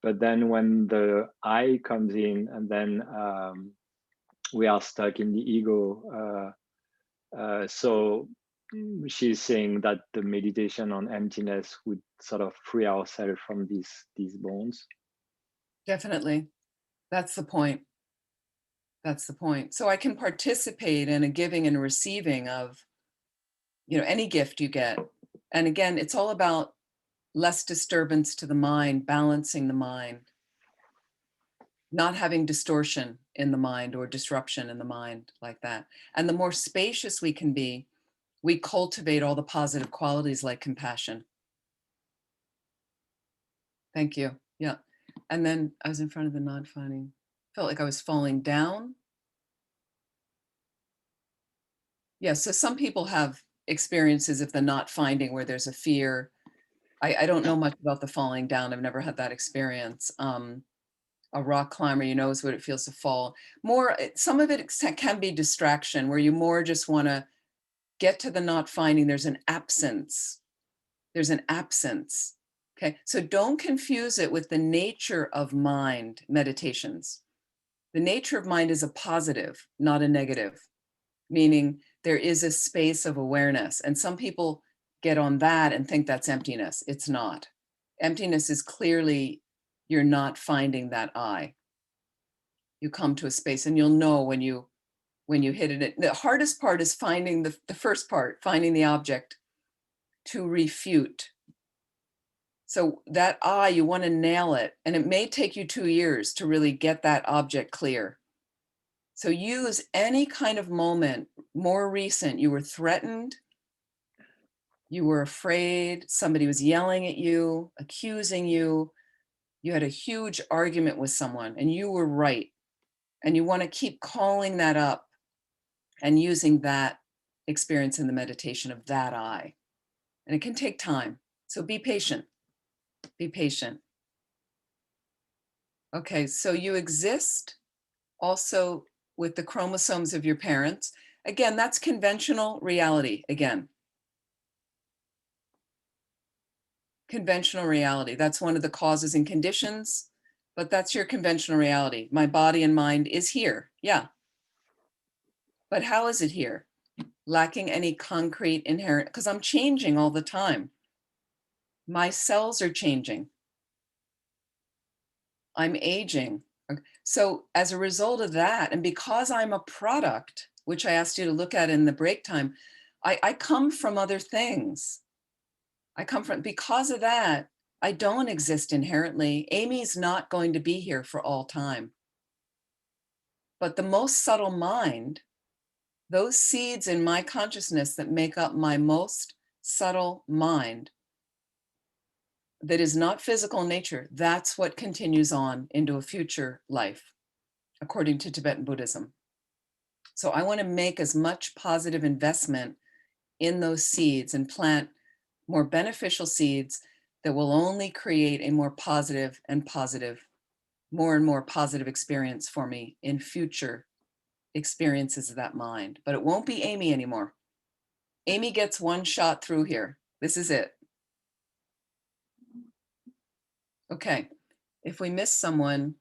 But then when the I comes in, and then we are stuck in the ego. So she's saying that the meditation on emptiness would sort of free ourselves from these bonds. Definitely. That's the point. That's the point. So I can participate in a giving and receiving of, any gift you get. And again, it's all about less disturbance to the mind, balancing the mind, not having distortion in the mind or disruption in the mind like that. And the more spacious we can be, we cultivate all the positive qualities like compassion. Thank you. Yeah. And then I was in front of the not finding, felt like I was falling down. Yeah, so some people have experiences of the not finding where there's a fear. I don't know much about the falling down. I've never had that experience. A rock climber, knows what it feels to fall. Some of it can be distraction where you more just want to get to the not finding. There's an absence. There's an absence. Okay, so don't confuse it with the nature of mind meditations. The nature of mind is a positive, not a negative, meaning there is a space of awareness. And some people get on that and think that's emptiness. It's not. Emptiness is clearly you're not finding that I. You come to a space and you'll know when you hit it. The hardest part is finding the first part, finding the object to refute. So that I, you want to nail it. And it may take you 2 years to really get that object clear. So use any kind of moment, more recent, you were threatened, you were afraid, somebody was yelling at you, accusing you, you had a huge argument with someone and you were right. And you want to keep calling that up and using that experience in the meditation of that I. And it can take time. So be patient. Be patient. Okay, so you exist also with the chromosomes of your parents. Again, that's conventional reality. Again, conventional reality. That's one of the causes and conditions, but that's your conventional reality. My body and mind is here. Yeah. But how is it here? Lacking any concrete inherent, because I'm changing all the time. My cells are changing. I'm aging. So as a result of that, and because I'm a product, which I asked you to look at in the break time, I come from other things. Because of that, I don't exist inherently. Amy's not going to be here for all time. But the most subtle mind, those seeds in my consciousness that make up my most subtle mind, that is not physical in nature, that's what continues on into a future life, according to Tibetan Buddhism. So I want to make as much positive investment in those seeds and plant more beneficial seeds that will only create a more positive and more positive experience for me in future experiences of that mind. But it won't be Amy anymore. Amy gets one shot through here. This is it. Okay, if we miss someone,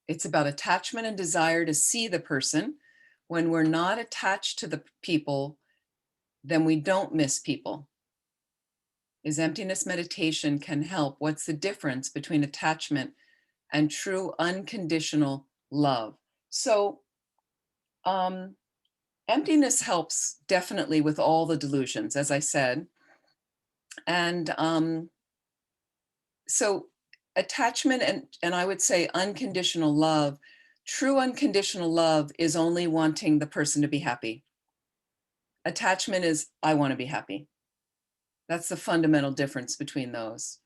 it's about attachment and desire to see the person. When we're not attached to the people, then we don't miss people. Is emptiness meditation can help. What's the difference between attachment and true unconditional love? So emptiness helps definitely with all the delusions, as I said. And so attachment and I would say unconditional love, true unconditional love is only wanting the person to be happy. Attachment is, I want to be happy. That's the fundamental difference between those.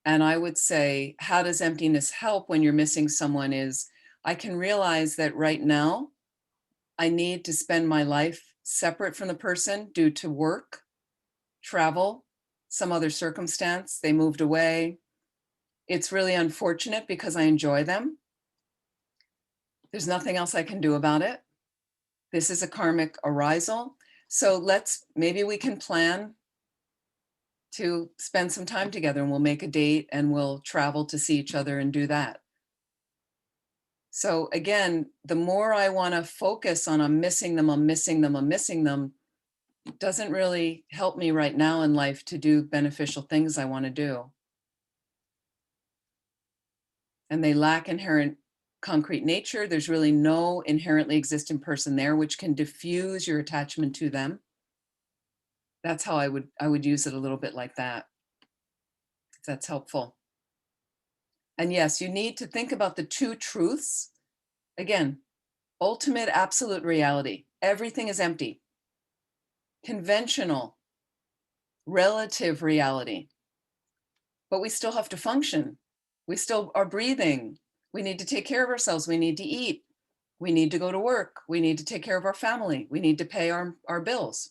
And I would say, how does emptiness help when you're missing someone is, I can realize that right now, I need to spend my life separate from the person due to work, travel, some other circumstance. They moved away. It's really unfortunate because I enjoy them. There's nothing else I can do about it. This is a karmic arisal. So maybe we can plan to spend some time together and we'll make a date and we'll travel to see each other and do that. So again, the more I want to focus on I'm missing them, I'm missing them, I'm missing them, doesn't really help me right now in life to do beneficial things I want to do. And they lack inherent concrete nature. There's really no inherently existent person there, which can diffuse your attachment to them. That's how I would use it a little bit like that, if that's helpful. And yes, you need to think about the two truths. Again, ultimate absolute reality. Everything is empty. Conventional, relative reality. But we still have to function. We still are breathing. We need to take care of ourselves. We need to eat. We need to go to work. We need to take care of our family. We need to pay our bills.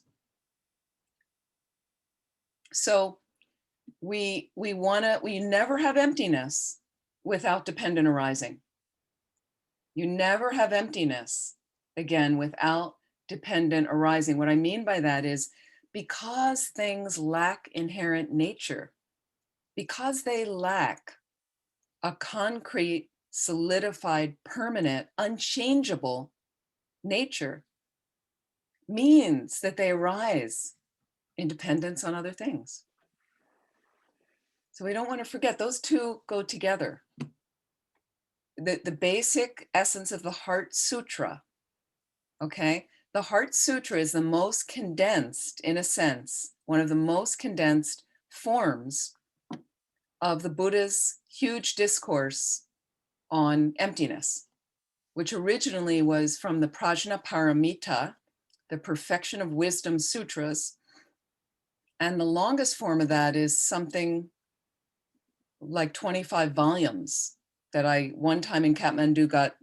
So we never have emptiness without dependent arising. You never have emptiness, again, without dependent arising. What I mean by that is because things lack inherent nature, because they lack a concrete, solidified, permanent, unchangeable nature, means that they arise in dependence on other things. So we don't want to forget those two go together. The basic essence of the Heart Sutra, okay? The Heart Sutra is the most condensed, in a sense, one of the most condensed forms of the Buddha's huge discourse on emptiness, which originally was from the Prajnaparamita, the Perfection of Wisdom Sutras. And the longest form of that is something like 25 volumes that I, one time in Kathmandu, got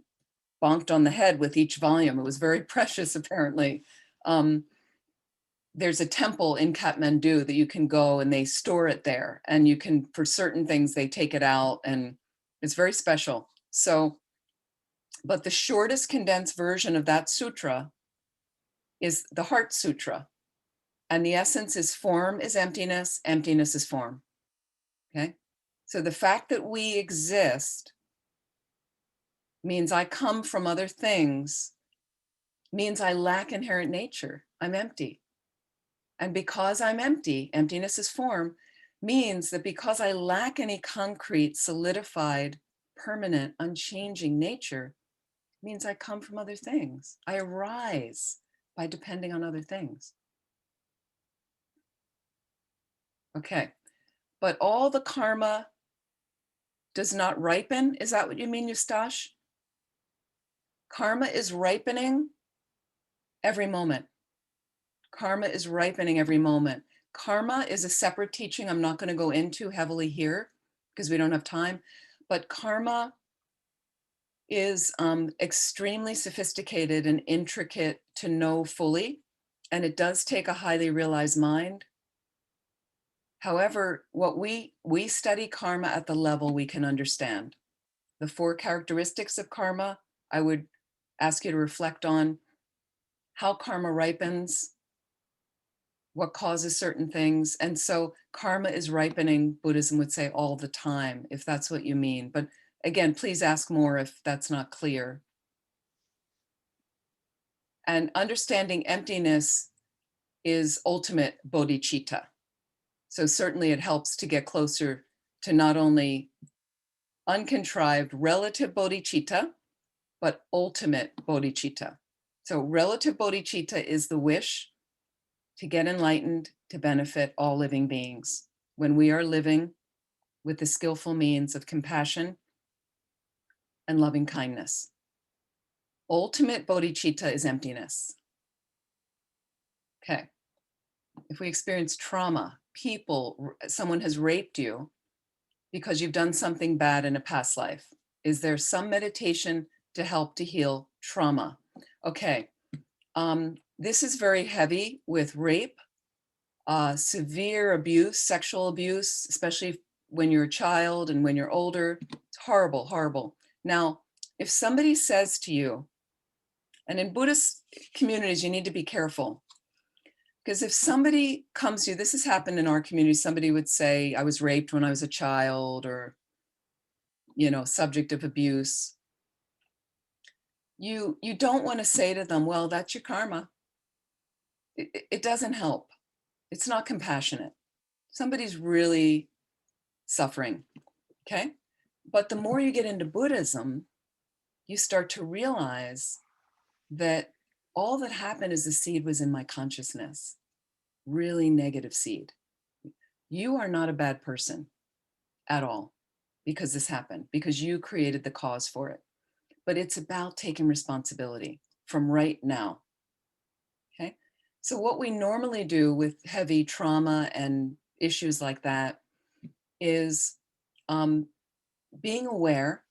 bonked on the head with each volume. It was very precious, apparently. There's a temple in Kathmandu that you can go and they store it there. And you can, for certain things, they take it out and it's very special. So, but the shortest condensed version of that sutra is the Heart Sutra. And the essence is form is emptiness, emptiness is form. Okay? So the fact that we exist means I come from other things, means I lack inherent nature. I'm empty. And because I'm empty, emptiness is form, means that because I lack any concrete, solidified, permanent, unchanging nature, means I come from other things. I arise by depending on other things. Okay, but all the karma does not ripen. Is that what you mean, Eustache? Karma is ripening every moment. Karma is ripening every moment. Karma is a separate teaching I'm not going to go into heavily here because we don't have time, but karma is extremely sophisticated and intricate to know fully, and it does take a highly realized mind. However, what we study karma at the level we can understand. The 4 characteristics of karma, I would ask you to reflect on how karma ripens, what causes certain things. And so karma is ripening, Buddhism would say, all the time, if that's what you mean. But again, please ask more if that's not clear. And understanding emptiness is ultimate bodhicitta. So certainly it helps to get closer to not only uncontrived relative bodhicitta, but ultimate bodhicitta. So relative bodhicitta is the wish to get enlightened, to benefit all living beings when we are living with the skillful means of compassion and loving kindness. Ultimate bodhicitta is emptiness. Okay. If we experience trauma, someone has raped you because you've done something bad in a past life, is there some meditation to help to heal trauma? Okay. This is very heavy with rape, severe abuse, sexual abuse, especially when you're a child and when you're older. It's horrible, horrible. Now, if somebody says to you, and in Buddhist communities, you need to be careful, because if somebody comes to you, this has happened in our community, somebody would say, I was raped when I was a child, or, subject of abuse. You don't want to say to them, well, that's your karma. It doesn't help. It's not compassionate. Somebody's really suffering, okay? But the more you get into Buddhism, you start to realize that all that happened is the seed was in my consciousness, really negative seed. You are not a bad person at all because this happened, because you created the cause for it. But it's about taking responsibility from right now, okay? So what we normally do with heavy trauma and issues like that is being aware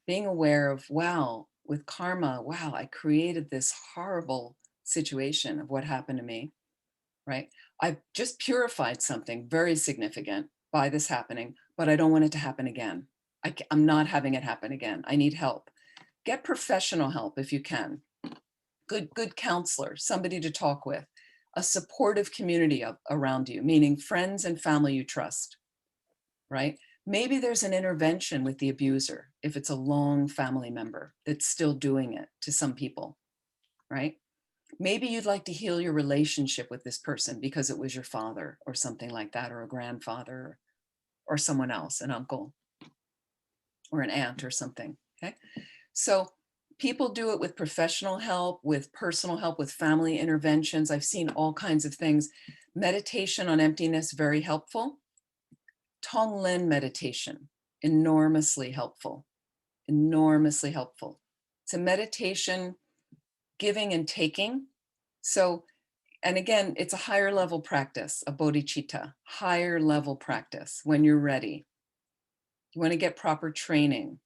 of, wow, with karma, wow, I created this horrible situation of what happened to me, right? I've just purified something very significant by this happening, but I don't want it to happen again. I'm not having it happen again. I need help. Get professional help if you can. Good counselor, somebody to talk with, a supportive community around you, meaning friends and family you trust, right? Maybe there's an intervention with the abuser if it's a long family member that's still doing it to some people, right? Maybe you'd like to heal your relationship with this person because it was your father or something like that, or a grandfather or someone else, an uncle or an aunt or something, okay? So people do it with professional help, with personal help, with family interventions. I've seen all kinds of things. Meditation on emptiness, very helpful. Tonglen meditation, enormously helpful, enormously helpful. It's a meditation, giving and taking. So, and again, it's a higher level practice, a bodhicitta, higher level practice when you're ready. You want to get proper training.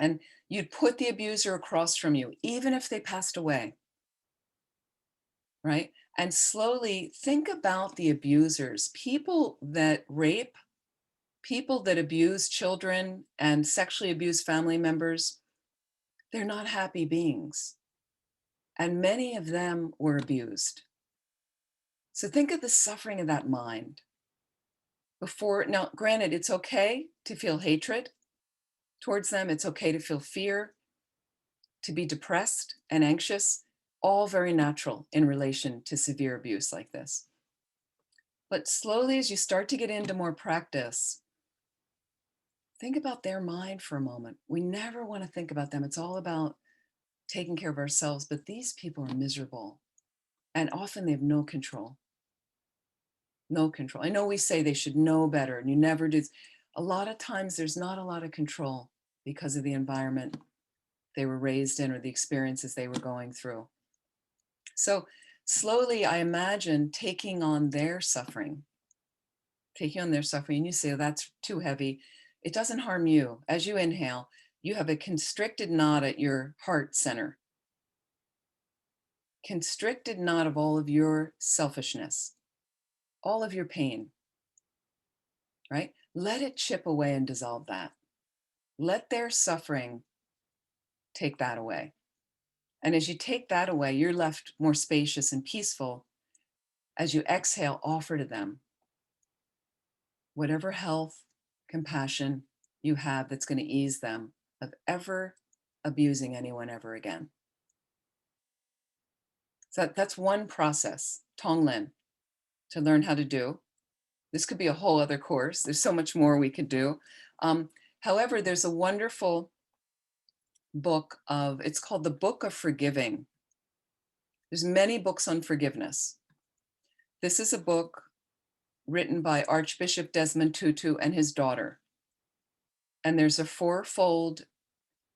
And you'd put the abuser across from you, even if they passed away, right? And slowly think about the abusers, people that rape, people that abuse children and sexually abuse family members. They're not happy beings. And many of them were abused. So think of the suffering of that mind. Now, granted, it's okay to feel hatred towards them. It's okay to feel fear, to be depressed and anxious, all very natural in relation to severe abuse like this. But slowly, as you start to get into more practice, think about their mind for a moment. We never want to think about them. It's all about taking care of ourselves, but these people are miserable and often they have no control. No control. I know we say they should know better and you never do. A lot of times there's not a lot of control because of the environment they were raised in or the experiences they were going through. So slowly, I imagine taking on their suffering, and you say, oh, that's too heavy. It doesn't harm you. As you inhale, you have a constricted knot at your heart center. Constricted knot of all of your selfishness, all of your pain, right? Let it chip away and dissolve that. Let their suffering take that away. And as you take that away, you're left more spacious and peaceful. As you exhale, offer to them whatever health, compassion you have that's going to ease them of ever abusing anyone ever again. So that's one process, Tonglen, to learn how to do. This could be a whole other course. There's so much more we could do. However, there's a wonderful book of, it's called the Book of Forgiving. There's many books on forgiveness. This is a book written by Archbishop Desmond Tutu and his daughter. And there's a fourfold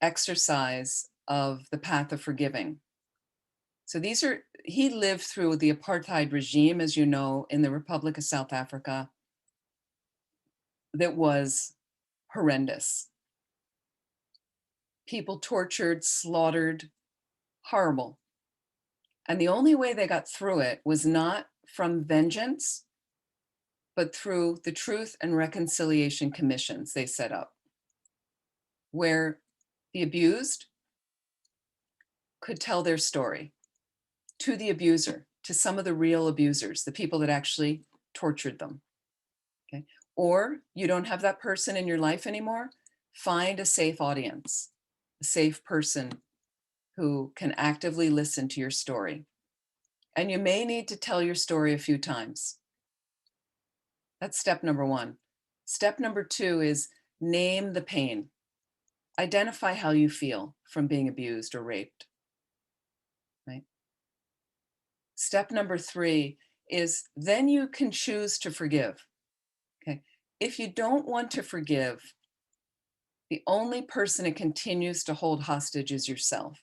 exercise of the path of forgiving. So he lived through the apartheid regime, as you know, in the Republic of South Africa, that was horrendous. People tortured, slaughtered, horrible. And the only way they got through it was not from vengeance, but through the Truth and Reconciliation Commissions they set up, where the abused could tell their story to the abuser, to some of the real abusers, the people that actually tortured them. Okay. Or you don't have that person in your life anymore, find a safe audience, a safe person who can actively listen to your story. And you may need to tell your story a few times. That's step number one. Step number two is name the pain. Identify how you feel from being abused or raped. Right? Step number three is then you can choose to forgive. Okay. If you don't want to forgive, the only person it continues to hold hostage is yourself.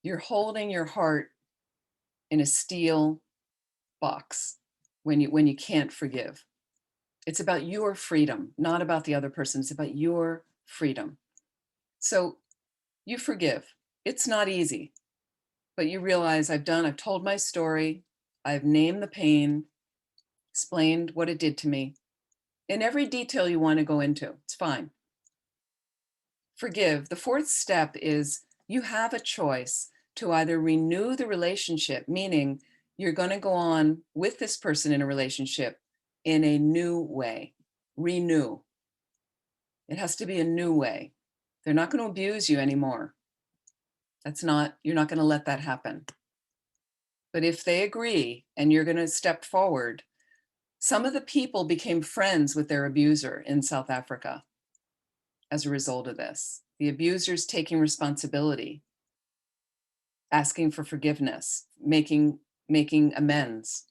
You're holding your heart in a steel box when you can't forgive. It's about your freedom, not about the other person. It's about your freedom. So you forgive. It's not easy, but you realize I've told my story. I've named the pain, explained what it did to me in every detail you want to go into. It's fine. Forgive. The fourth step is you have a choice to either renew the relationship, meaning you're going to go on with this person in a relationship in a new way. Renew. It has to be a new way. They're not going to abuse you anymore. You're not going to let that happen. But if they agree and you're going to step forward, some of the people became friends with their abuser in South Africa as a result of this. The abusers taking responsibility, asking for forgiveness, making amends,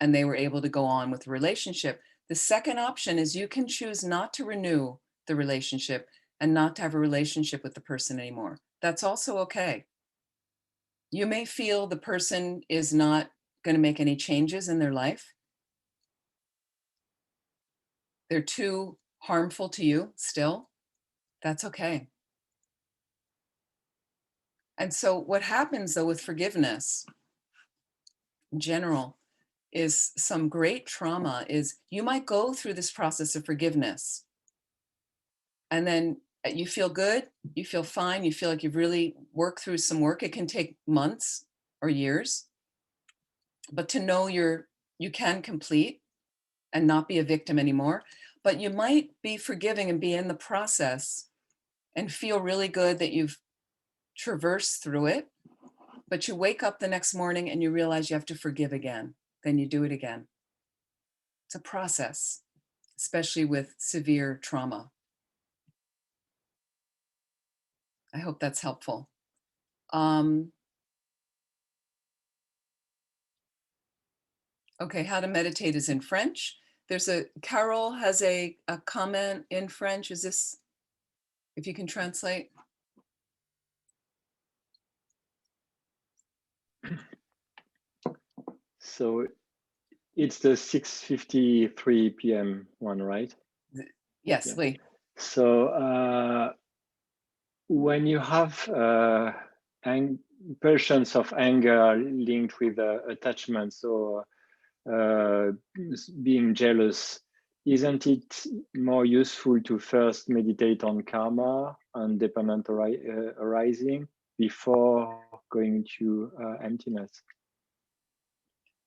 and they were able to go on with the relationship. The second option is you can choose not to renew the relationship and not to have a relationship with the person anymore. That's also okay. You may feel the person is not going to make any changes in their life. They're too harmful to you still. That's okay. And so what happens though with forgiveness in general is some great trauma is you might go through this process of forgiveness and then you feel good, you feel fine, you feel like you've really worked through some work. It can take months or years, but to know you can complete and not be a victim anymore. But you might be forgiving and be in the process and feel really good that you've traversed through it, but you wake up the next morning and you realize you have to forgive again. Then you do it again. It's a process, especially with severe trauma. I hope that's helpful. Okay, how to meditate is in French. Carol has a comment in French. Is this, if you can translate? So it's the 6:53 p.m. one, right? Yes, Yeah. Lee. So when you have impulsions of anger linked with attachments or being jealous, isn't it more useful to first meditate on karma and dependent arising before going to emptiness?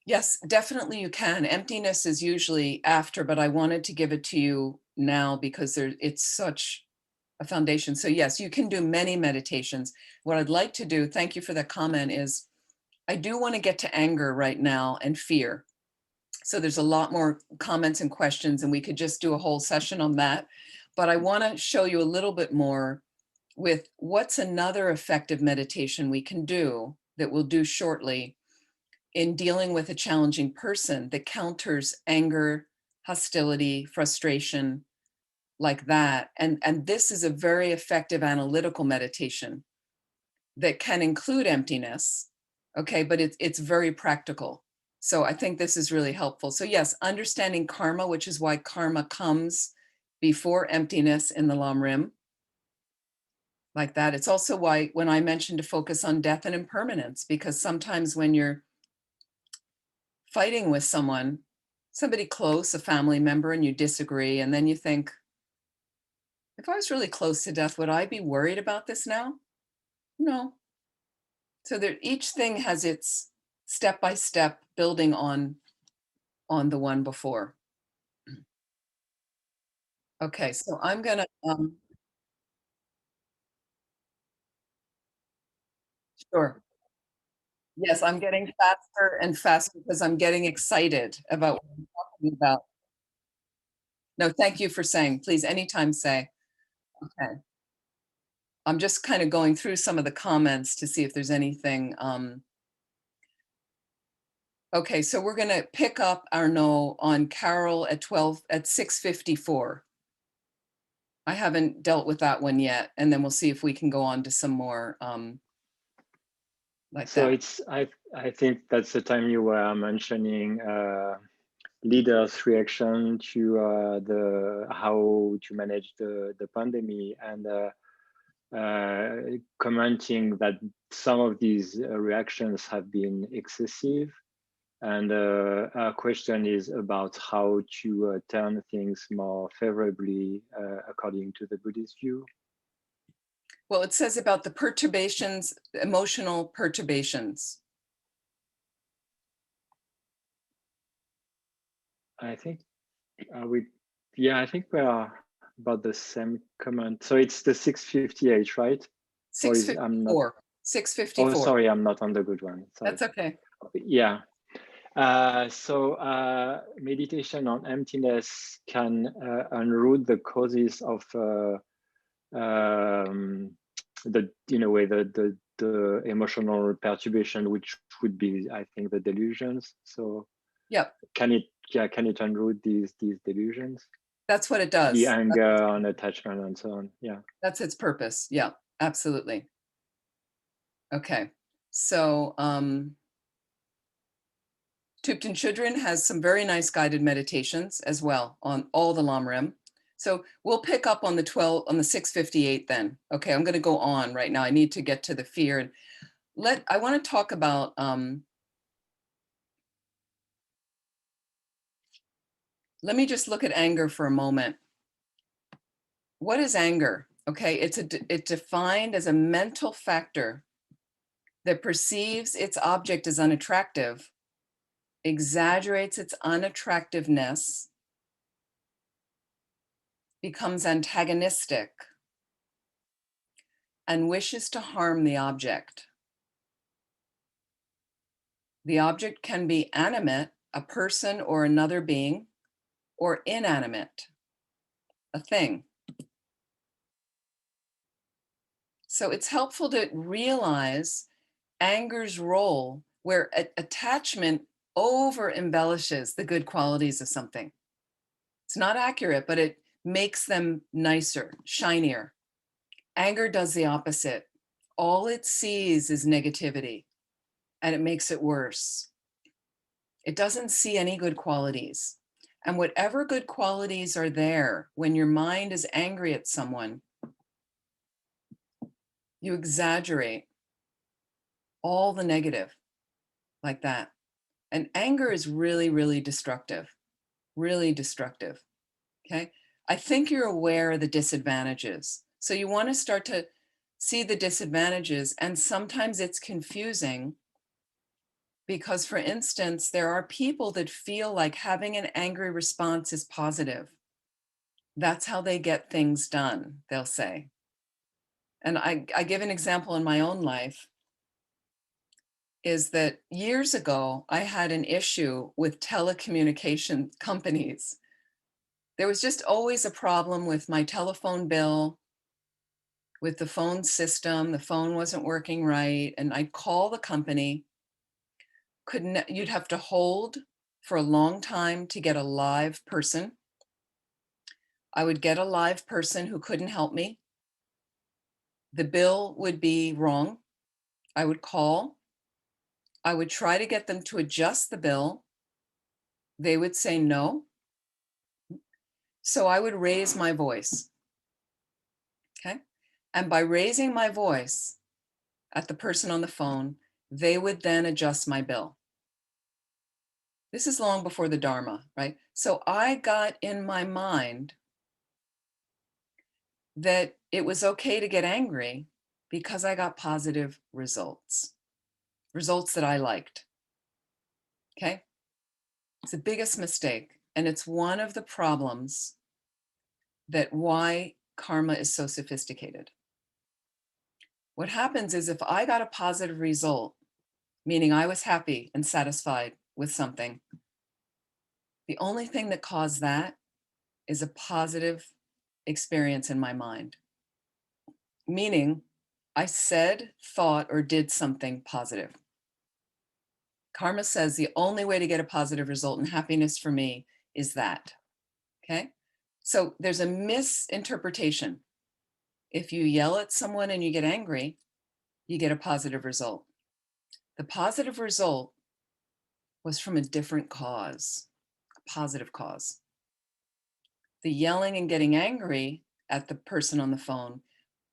Yes, definitely you can. Emptiness is usually after, but I wanted to give it to you now because it's such a foundation. So yes, you can do many meditations. What I'd like to do, thank you for that comment, is I do want to get to anger right now and fear. So there's a lot more comments and questions, and we could just do a whole session on that. But I want to show you a little bit more with what's another effective meditation we can do that we'll do shortly in dealing with a challenging person that counters anger, hostility, frustration, like that. And this is a very effective analytical meditation that can include emptiness, okay, but it's very practical. So I think this is really helpful. So yes, understanding karma, which is why karma comes before emptiness in the Lam Rim, like that. It's also why when I mentioned to focus on death and impermanence, because sometimes when you're fighting with someone, somebody close, a family member, and you disagree, and then you think, if I was really close to death, would I be worried about this now? No. So that each thing has its step by step building on the one before. Okay, so I'm gonna sure. Yes, I'm getting faster and faster because I'm getting excited about what I'm talking about. No, thank you for saying. Please, anytime say. Okay. I'm just kind of going through some of the comments to see if there's anything. Okay, so we're gonna pick up Arnaud on Carol at 6:54. I haven't dealt with that one yet, and then we'll see if we can go on to some more like So that. it's I think that's the time you were mentioning leaders' reaction to the how to manage the pandemic, and commenting that some of these reactions have been excessive. And our question is about how to turn things more favorably according to the Buddhist view. Well, it says about the perturbations, emotional perturbations. I think we, yeah, I think we are about the same comment. So it's the 658, right? Or is I'm not? 6:54. Oh, 6:54. sorry, I'm not on the good one. Sorry. That's okay. Yeah. So meditation on emptiness can unroot the causes of the, in a way, the emotional perturbation, which would be, I think, the delusions. So Yep, can it, yeah, can it unroot these delusions, that's what it the does. anger and attachment and so on? Yeah. That's its purpose. Yeah, absolutely. Okay, so Tupten Chodren has some very nice guided meditations as well on all the Lam Rim. So we'll pick up on the 6:58 then. Okay, I'm going to go on right now. I need to get to the fear and I want to talk about let me just look at anger for a moment. What is anger? Okay, it's defined as a mental factor that perceives its object as unattractive, exaggerates its unattractiveness, becomes antagonistic, and wishes to harm the object. The object can be animate, a person or another being, or inanimate, a thing. So it's helpful to realize anger's role where attachment over embellishes the good qualities of something. It's not accurate, but it makes them nicer, shinier. Anger does the opposite. All it sees is negativity, and it makes it worse. It doesn't see any good qualities. And whatever good qualities are there, when your mind is angry at someone, you exaggerate all the negative like that. And anger is really, really destructive, really destructive. Okay. I think you're aware of the disadvantages. So you want to start to see the disadvantages. And sometimes it's confusing because, for instance, there are people that feel like having an angry response is positive. That's how they get things done, they'll say. And I give an example in my own life is that years ago, I had an issue with telecommunication companies There was just always a problem with my telephone bill, with the phone system. The phone wasn't working right. And I'd call the company, couldn't, you'd have to hold for a long time to get a live person. I would get a live person who couldn't help me. The bill would be wrong. I would call. I would try to get them to adjust the bill. They would say no. So I would raise my voice. Okay. And by raising my voice at the person on the phone, they would then adjust my bill. This is long before the Dharma, right? So I got in my mind that it was okay to get angry because I got positive results, results that I liked. Okay. It's the biggest mistake. And it's one of the problems that why karma is so sophisticated. What happens is if I got a positive result, meaning I was happy and satisfied with something, the only thing that caused that is a positive experience in my mind. Meaning I said, thought, or did something positive. Karma says the only way to get a positive result and happiness for me is that. Okay. So there's a misinterpretation. If you yell at someone and you get angry, you get a positive result. The positive result was from a different cause, a positive cause. The yelling and getting angry at the person on the phone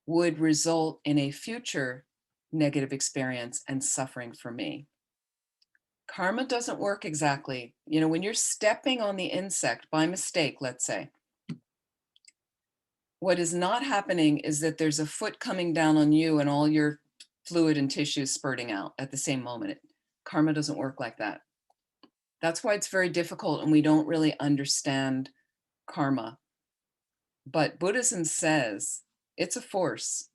would result in a future negative experience and suffering for me. Karma doesn't work exactly. You know, when you're stepping on the insect by mistake, let's say, what is not happening is that there's a foot coming down on you and all your fluid and tissue spurting out at the same moment. Karma doesn't work like that. That's why it's very difficult and we don't really understand karma. But Buddhism says it's a force.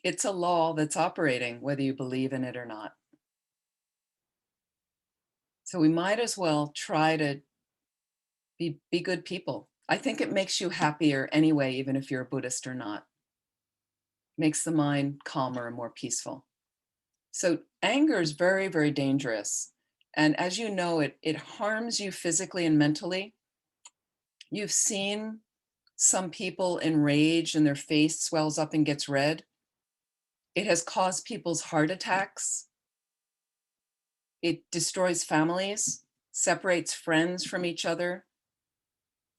It's a law that's operating whether you believe in it or not. So we might as well try to be good people. I think it makes you happier anyway, even if you're a Buddhist or not. Makes the mind calmer and more peaceful. So anger is very, very dangerous. And as you know, it harms you physically and mentally. You've seen some people enraged and their face swells up and gets red. It has caused people's heart attacks. It destroys families, separates friends from each other.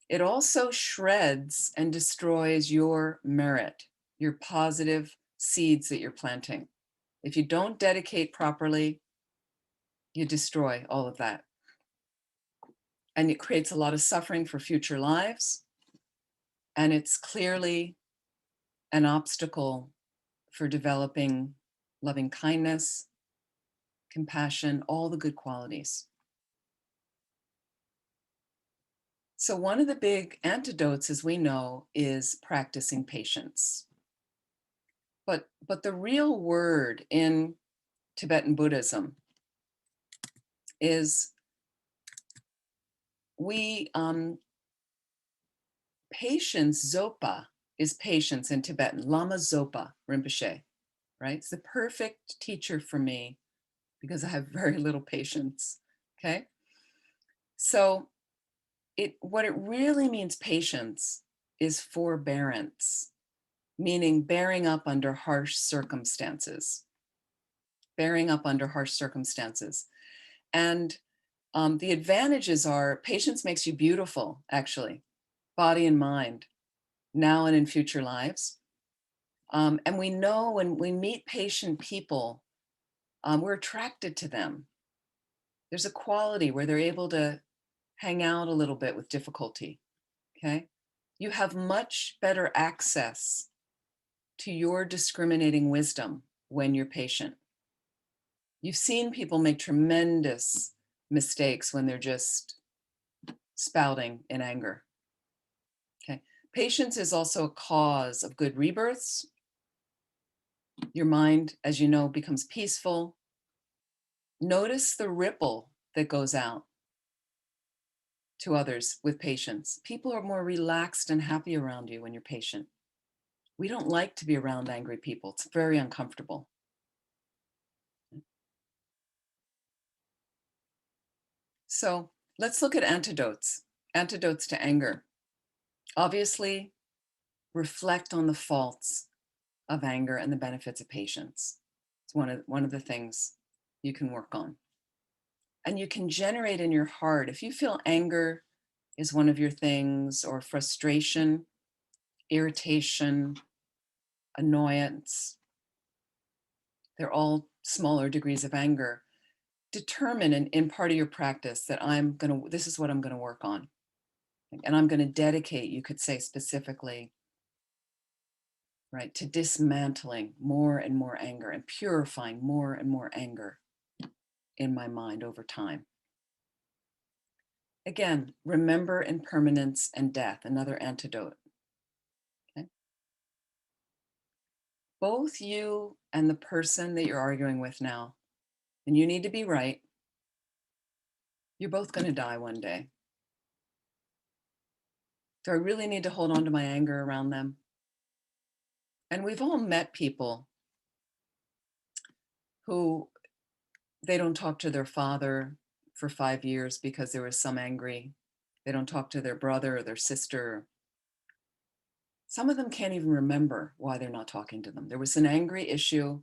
It also shreds and destroys your merit, your positive seeds that you're planting. If you don't dedicate properly, you destroy all of that. And it creates a lot of suffering for future lives. And it's clearly an obstacle for developing loving kindness, compassion, all the good qualities. So one of the big antidotes, as we know, is practicing patience. But the real word in Tibetan Buddhism is patience, Zopa, is patience in Tibetan, Lama Zopa Rinpoche, right? It's the perfect teacher for me because I have very little patience, okay? So what it really means, patience, is forbearance, meaning bearing up under harsh circumstances, bearing up under harsh circumstances. And the advantages are patience makes you beautiful, actually, body and mind, now and in future lives. And we know when we meet patient people, we're attracted to them. There's a quality where they're able to hang out a little bit with difficulty, okay? You have much better access to your discriminating wisdom when you're patient. You've seen people make tremendous mistakes when they're just spouting in anger. Okay. Patience is also a cause of good rebirths. Your mind, as you know, becomes peaceful. Notice the ripple that goes out. to others with patience. People are more relaxed and happy around you when you're patient. We don't like to be around angry people. It's very uncomfortable. So let's look at antidotes, antidotes to anger. Obviously, reflect on the faults of anger and the benefits of patience. It's one of the things you can work on. And you can generate in your heart, if you feel anger is one of your things, or frustration, irritation, annoyance, they're all smaller degrees of anger. Determine in part of your practice that this is what I'm gonna work on. And I'm gonna dedicate, you could say specifically, right, to dismantling more and more anger and purifying more and more anger in my mind over time. Again, remember impermanence and death, another antidote. Okay? Both you and the person that you're arguing with now, and you need to be right, you're both going to die one day. Do I really need to hold on to my anger around them? And we've all met people who they don't talk to their father for 5 years because there was some angry. They don't talk to their brother or their sister. Some of them can't even remember why they're not talking to them. There was an angry issue.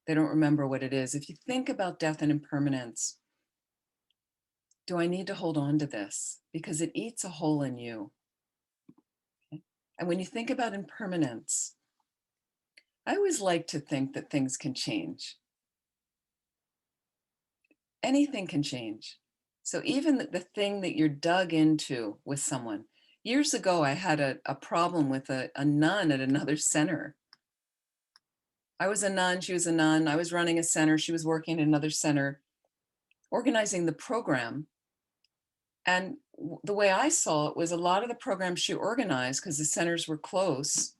They don't remember what it is. If you think about death and impermanence, do I need to hold on to this? Because it eats a hole in you. Okay? And when you think about impermanence, I always like to think that things can change. Anything can change. So even the thing that you're dug into with someone. Years ago, I had a problem with a nun at another center. I was a nun, she was a nun. I was running a center, she was working at another center, organizing the program. And the way I saw it was a lot of the programs she organized, because the centers were close,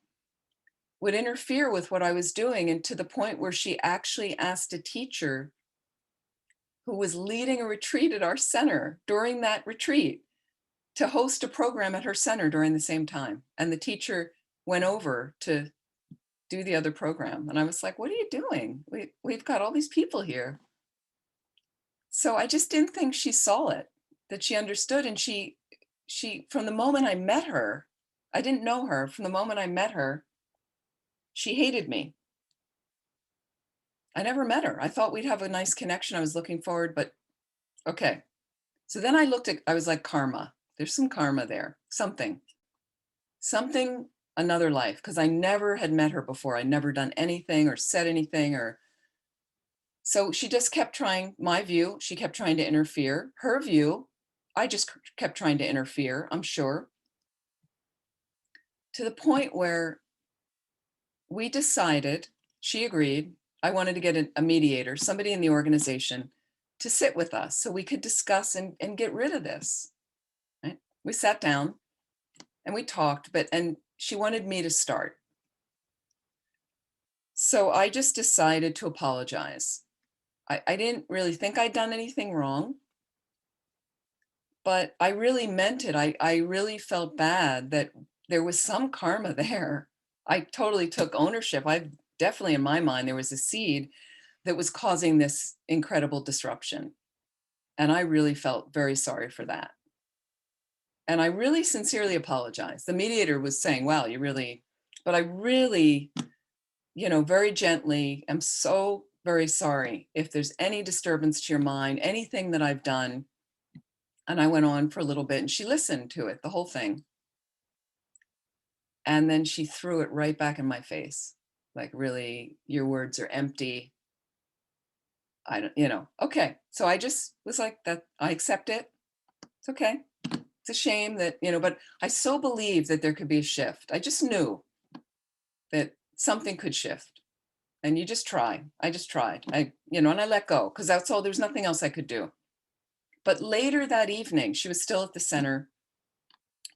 would interfere with what I was doing, and to the point where she actually asked a teacher who was leading a retreat at our center during that retreat to host a program at her center during the same time. And the teacher went over to do the other program. And I was like, what are you doing? We've got all these people here. So I just didn't think she saw it, that she understood. And she, from the moment I met her, I didn't know her. From the moment I met her, she hated me. I never met her. I thought we'd have a nice connection. I was looking forward, but okay. So then I was like, karma. There's some karma there, something, another life, because I never had met her before. I'd never done anything or said anything so she just kept trying, my view, she kept trying to interfere. Her view, I just kept trying to interfere, I'm sure. To the point where we decided, she agreed, I wanted to get a mediator, somebody in the organization to sit with us so we could discuss and get rid of this. Right? We sat down and we talked, and she wanted me to start. So I just decided to apologize. I didn't really think I'd done anything wrong, but I really meant it. I really felt bad that there was some karma there. I totally took ownership. I definitely, in my mind, there was a seed that was causing this incredible disruption. And I really felt very sorry for that. And I really sincerely apologized. The mediator was saying, wow, but I really, very gently, am so very sorry if there's any disturbance to your mind, anything that I've done. And I went on for a little bit and she listened to it, the whole thing. And then she threw it right back in my face. Like, really, your words are empty. I don't, okay. So I just was like, that I accept it. It's okay. It's a shame that, but I so believe that there could be a shift. I just knew that something could shift. And you just try. I just tried. And I let go, because that's all, there's nothing else I could do. But later that evening, she was still at the center.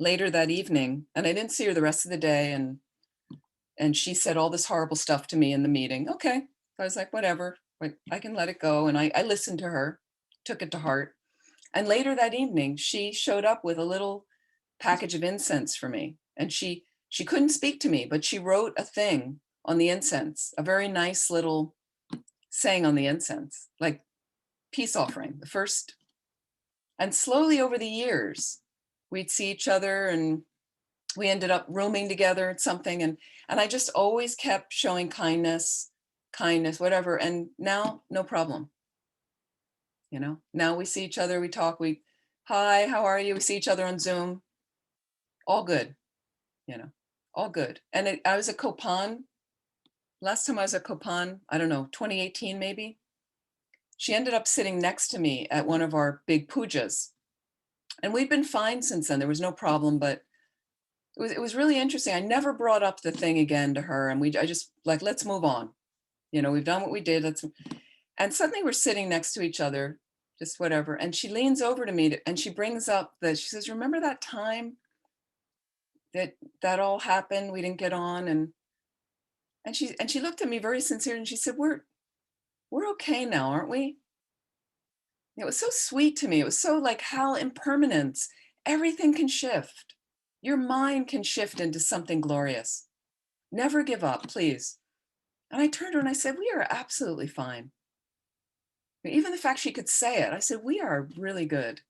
Later that evening, and I didn't see her the rest of the day, and she said all this horrible stuff to me in the meeting. Okay. I was like, whatever, I can let it go. And I listened to her, took it to heart. And later that evening, she showed up with a little package of incense for me. And she couldn't speak to me, but she wrote a thing on the incense, a very nice little saying on the incense, like peace offering, the first. And slowly over the years, we'd see each other and we ended up rooming together at something. And I just always kept showing kindness, whatever. And now, no problem. You know, now we see each other, we talk, hi, how are you? We see each other on Zoom. All good, you know, all good. And I was at Kopan. Last time I was at Kopan, I don't know, 2018 maybe. She ended up sitting next to me at one of our big pujas. And we'd been fine since then. There was no problem, but it was really interesting. I never brought up the thing again to her. And I just like, let's move on. You know, we've done what we did. And suddenly we're sitting next to each other, just whatever. And she leans over to me and she brings up she says, remember that time that all happened? We didn't get on. And she looked at me very sincere and she said, we're okay now, aren't we? It was so sweet to me. It was so like how impermanence, everything can shift. Your mind can shift into something glorious. Never give up, please. And I turned to her and I said, we are absolutely fine. Even the fact she could say it, I said, we are really good.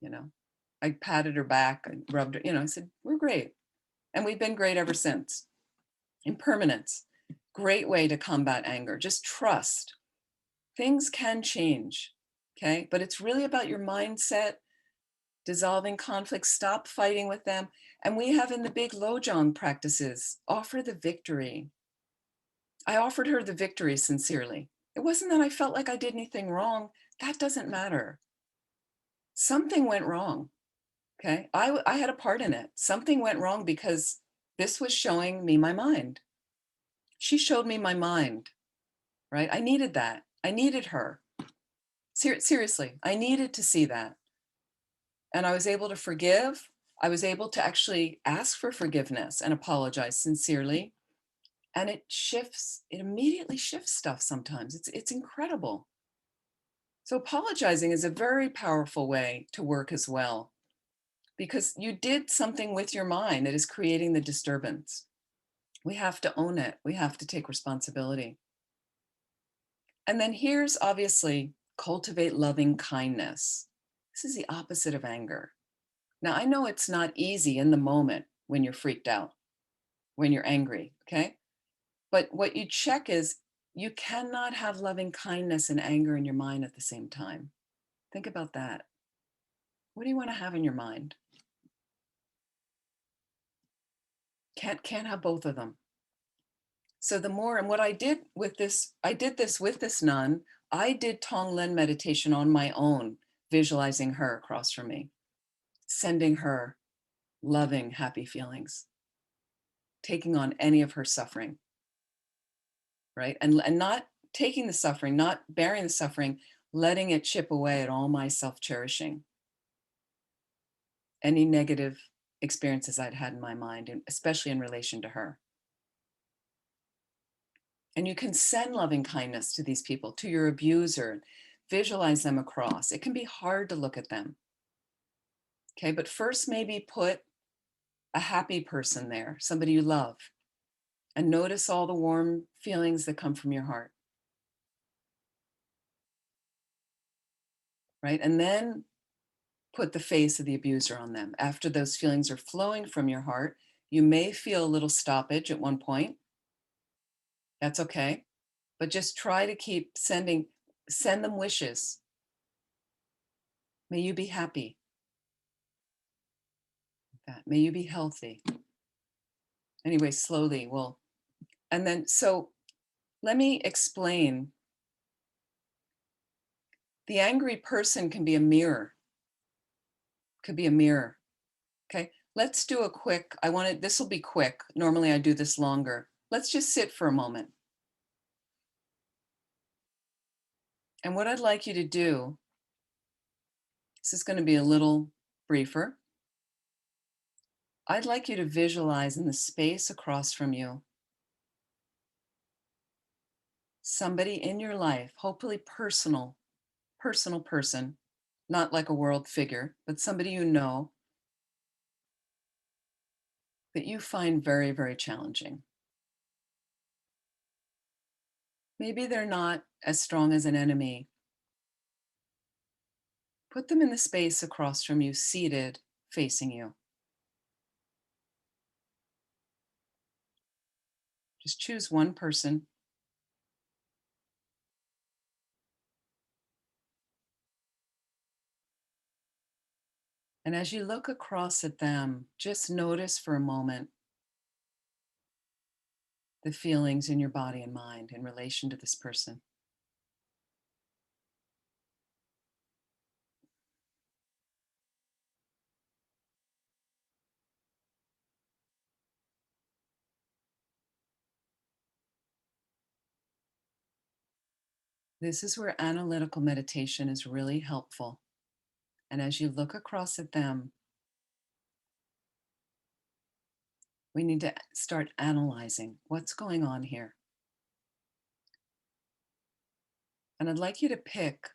You know, I patted her back, I rubbed her, you know, I said, we're great. And we've been great ever since. Impermanence, great way to combat anger. Just trust. Things can change, okay? But it's really about your mindset, dissolving conflicts, stop fighting with them. And we have in the big Lojong practices, offer the victory. I offered her the victory sincerely. It wasn't that I felt like I did anything wrong. That doesn't matter. Something went wrong, okay? I had a part in it. Something went wrong because this was showing me my mind. She showed me my mind, right? I needed that. I needed her. Seriously, I needed to see that. And I was able to forgive. I was able to actually ask for forgiveness and apologize sincerely. And it immediately shifts stuff sometimes. It's incredible. So apologizing is a very powerful way to work as well, because you did something with your mind that is creating the disturbance. We have to own it. We have to take responsibility. And then here's obviously cultivate loving kindness. This is the opposite of anger. Now, I know it's not easy in the moment when you're freaked out, when you're angry, okay? But what you check is you cannot have loving kindness and anger in your mind at the same time. Think about that. What do you want to have in your mind? Can't have both of them. So the more, and what I did with this, I did this with this nun. I did Tonglen meditation on my own, visualizing her across from me, sending her loving, happy feelings, taking on any of her suffering, right? And not taking the suffering, not bearing the suffering, letting it chip away at all my self-cherishing, any negative experiences I'd had in my mind, and especially in relation to her. And you can send loving kindness to these people, to your abuser, visualize them across. It can be hard to look at them. Okay, but first maybe put a happy person there, somebody you love, and notice all the warm feelings that come from your heart. Right, and then put the face of the abuser on them. After those feelings are flowing from your heart, you may feel a little stoppage at one point. That's okay. But just try to keep send them wishes. May you be happy. May you be healthy. Anyway, slowly and then, so let me explain. The angry person can be a mirror. Could be a mirror. Okay, let's do a quick, this will be quick. Normally I do this longer. Let's just sit for a moment. And what I'd like you to do, this is going to be a little briefer. I'd like you to visualize in the space across from you somebody in your life, hopefully personal person, not like a world figure, but somebody you know that you find very, very challenging. Maybe they're not as strong as an enemy. Put them in the space across from you, seated, facing you. Just choose one person. And as you look across at them, just notice for a moment the feelings in your body and mind in relation to this person. This is where analytical meditation is really helpful. And as you look across at them, we need to start analyzing what's going on here. And I'd like you to pick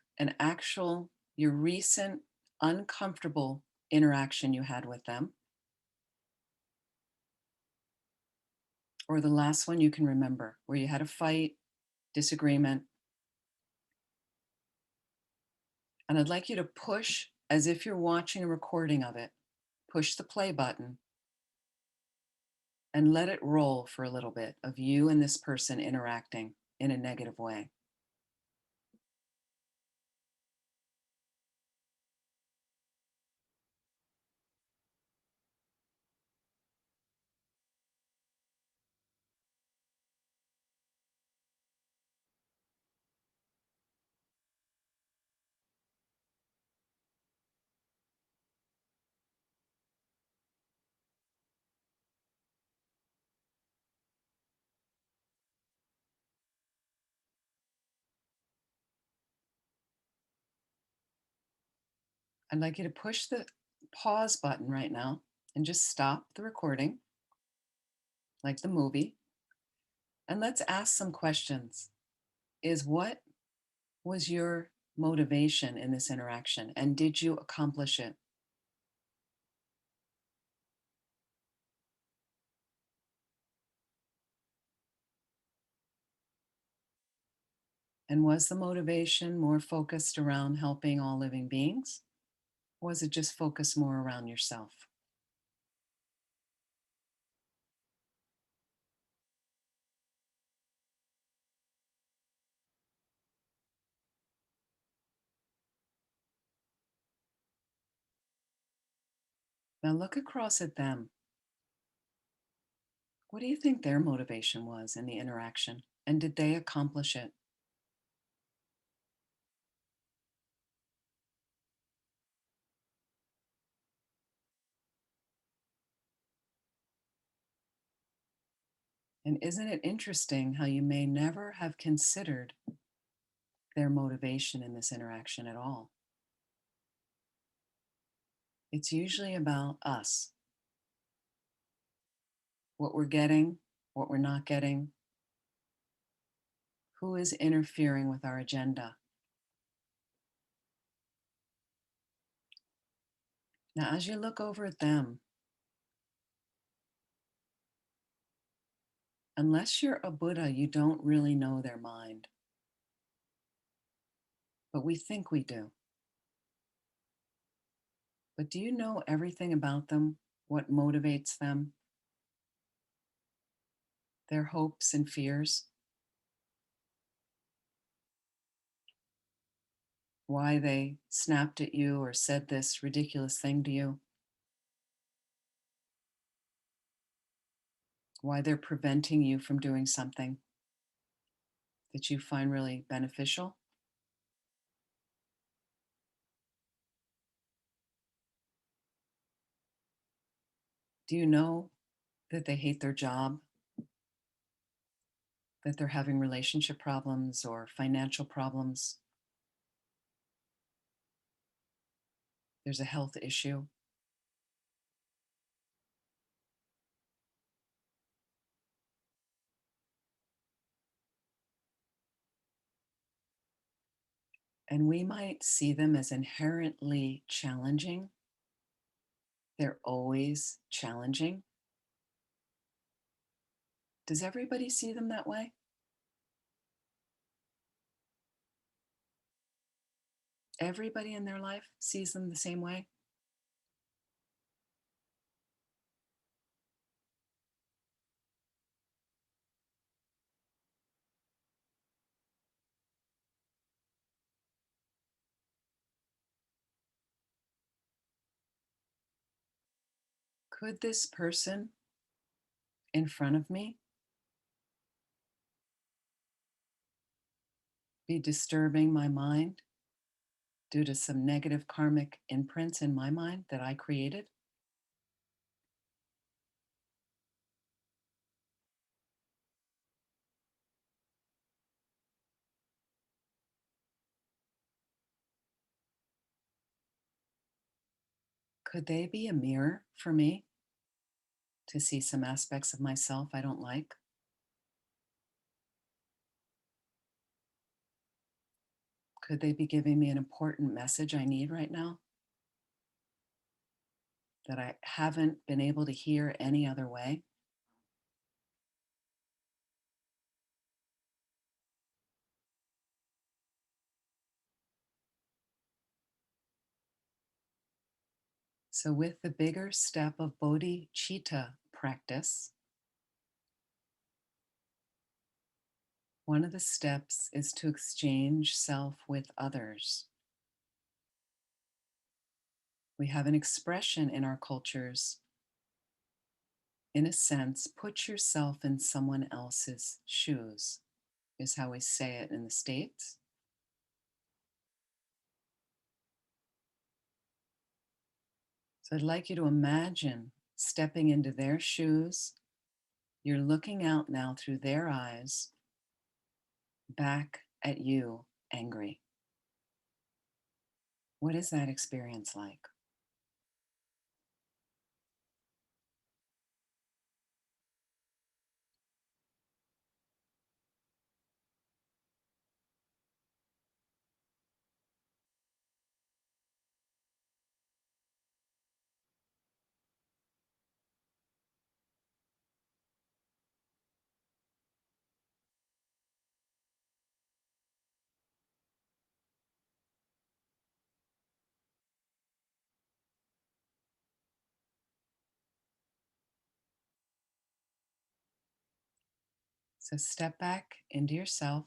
your recent uncomfortable interaction you had with them, or the last one you can remember where you had a fight, disagreement. And I'd like you to push, as if you're watching a recording of it, push the play button and let it roll for a little bit of you and this person interacting in a negative way. I'd like you to push the pause button right now and just stop the recording, like the movie, and let's ask some questions. What was your motivation in this interaction, and did you accomplish it? And was the motivation more focused around helping all living beings? Or was it just focused more around yourself? Now look across at them. What do you think their motivation was in the interaction? And did they accomplish it? And isn't it interesting how you may never have considered their motivation in this interaction at all? It's usually about us, what we're getting, what we're not getting, who is interfering with our agenda. Now, as you look over at them, unless you're a Buddha, you don't really know their mind, but we think we do. But do you know everything about them? What motivates them? Their hopes and fears? Why they snapped at you or said this ridiculous thing to you? Why they're preventing you from doing something that you find really beneficial? Do you know that they hate their job, that they're having relationship problems or financial problems? There's a health issue. And we might see them as inherently challenging. They're always challenging. Does everybody see them that way? Everybody in their life sees them the same way? Could this person in front of me be disturbing my mind due to some negative karmic imprints in my mind that I created? Could they be a mirror for me to see some aspects of myself I don't like? Could they be giving me an important message I need right now that I haven't been able to hear any other way? So, with the bigger step of bodhicitta practice, one of the steps is to exchange self with others. We have an expression in our cultures, in a sense, put yourself in someone else's shoes, is how we say it in the States. So I'd like you to imagine stepping into their shoes. You're looking out now through their eyes, back at you, angry. What is that experience like? So step back into yourself,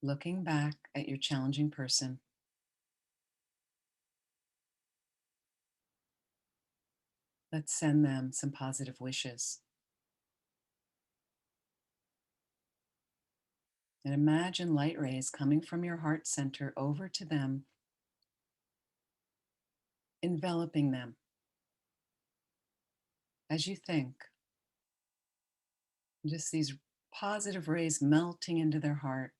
looking back at your challenging person. Let's send them some positive wishes. And imagine light rays coming from your heart center over to them, enveloping them as you think. Just these positive rays melting into their heart.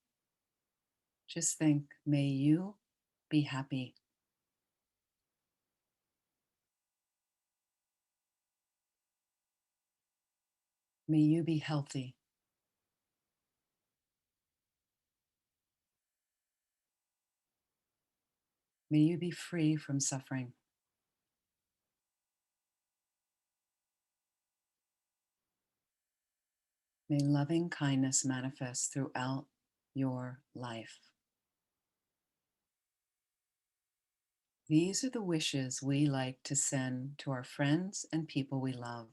Just think, may you be happy. May you be healthy. May you be free from suffering. May loving kindness manifest throughout your life. These are the wishes we like to send to our friends and people we love.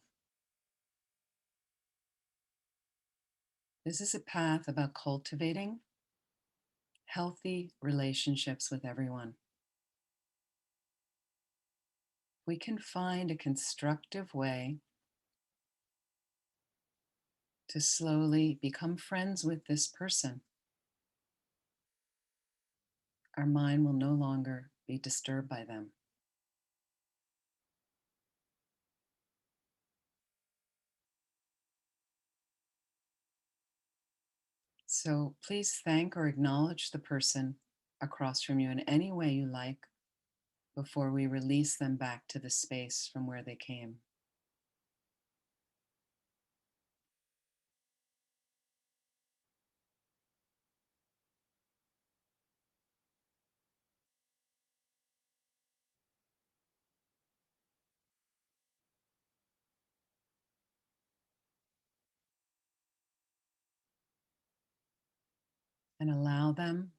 This is a path about cultivating healthy relationships with everyone. We can find a constructive way to slowly become friends with this person. Our mind will no longer be disturbed by them. So please thank or acknowledge the person across from you in any way you like before we release them back to the space from where they came. and allow them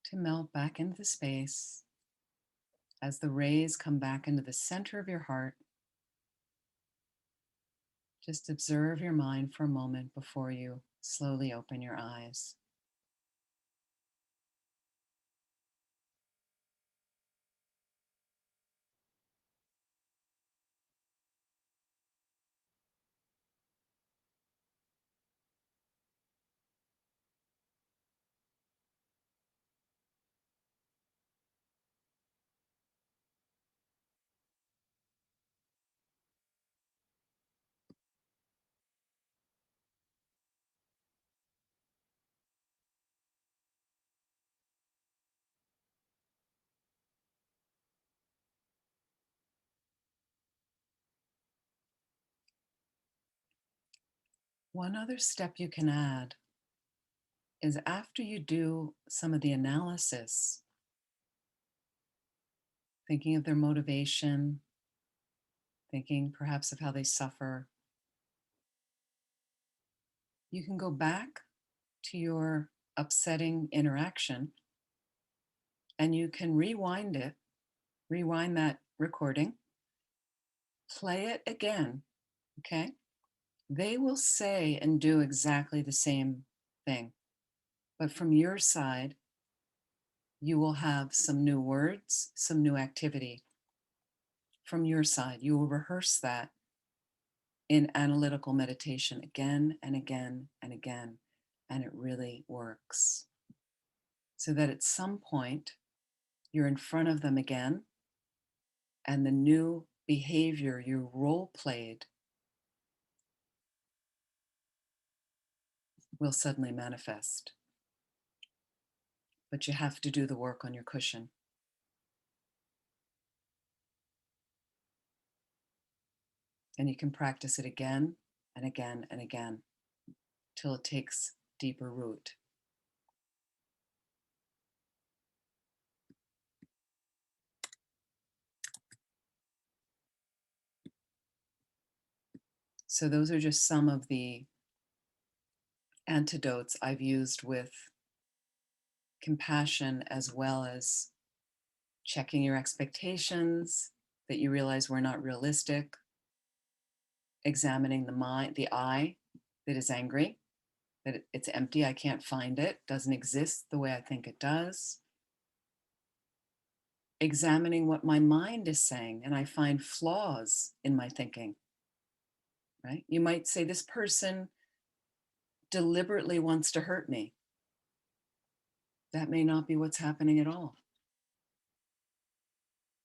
to melt back into the space as the rays come back into the center of your heart. Just observe your mind for a moment before you slowly open your eyes. One other step you can add is after you do some of the analysis, thinking of their motivation, thinking perhaps of how they suffer, you can go back to your upsetting interaction and you can rewind it, rewind that recording, play it again, okay? They will say and do exactly the same thing, but from your side, you will have some new words, some new activity. From your side, you will rehearse that in analytical meditation again and again and again, and it really works. So that at some point, you're in front of them again, and the new behavior you role played will suddenly manifest. But you have to do the work on your cushion. And you can practice it again and again and again till it takes deeper root. So those are just some of the antidotes I've used with compassion, as well as checking your expectations that you realize were not realistic, examining the mind, the I that is angry, that it's empty, I can't find it, doesn't exist the way I think it does. Examining what my mind is saying, and I find flaws in my thinking, right? You might say, this person deliberately wants to hurt me. That may not be what's happening at all.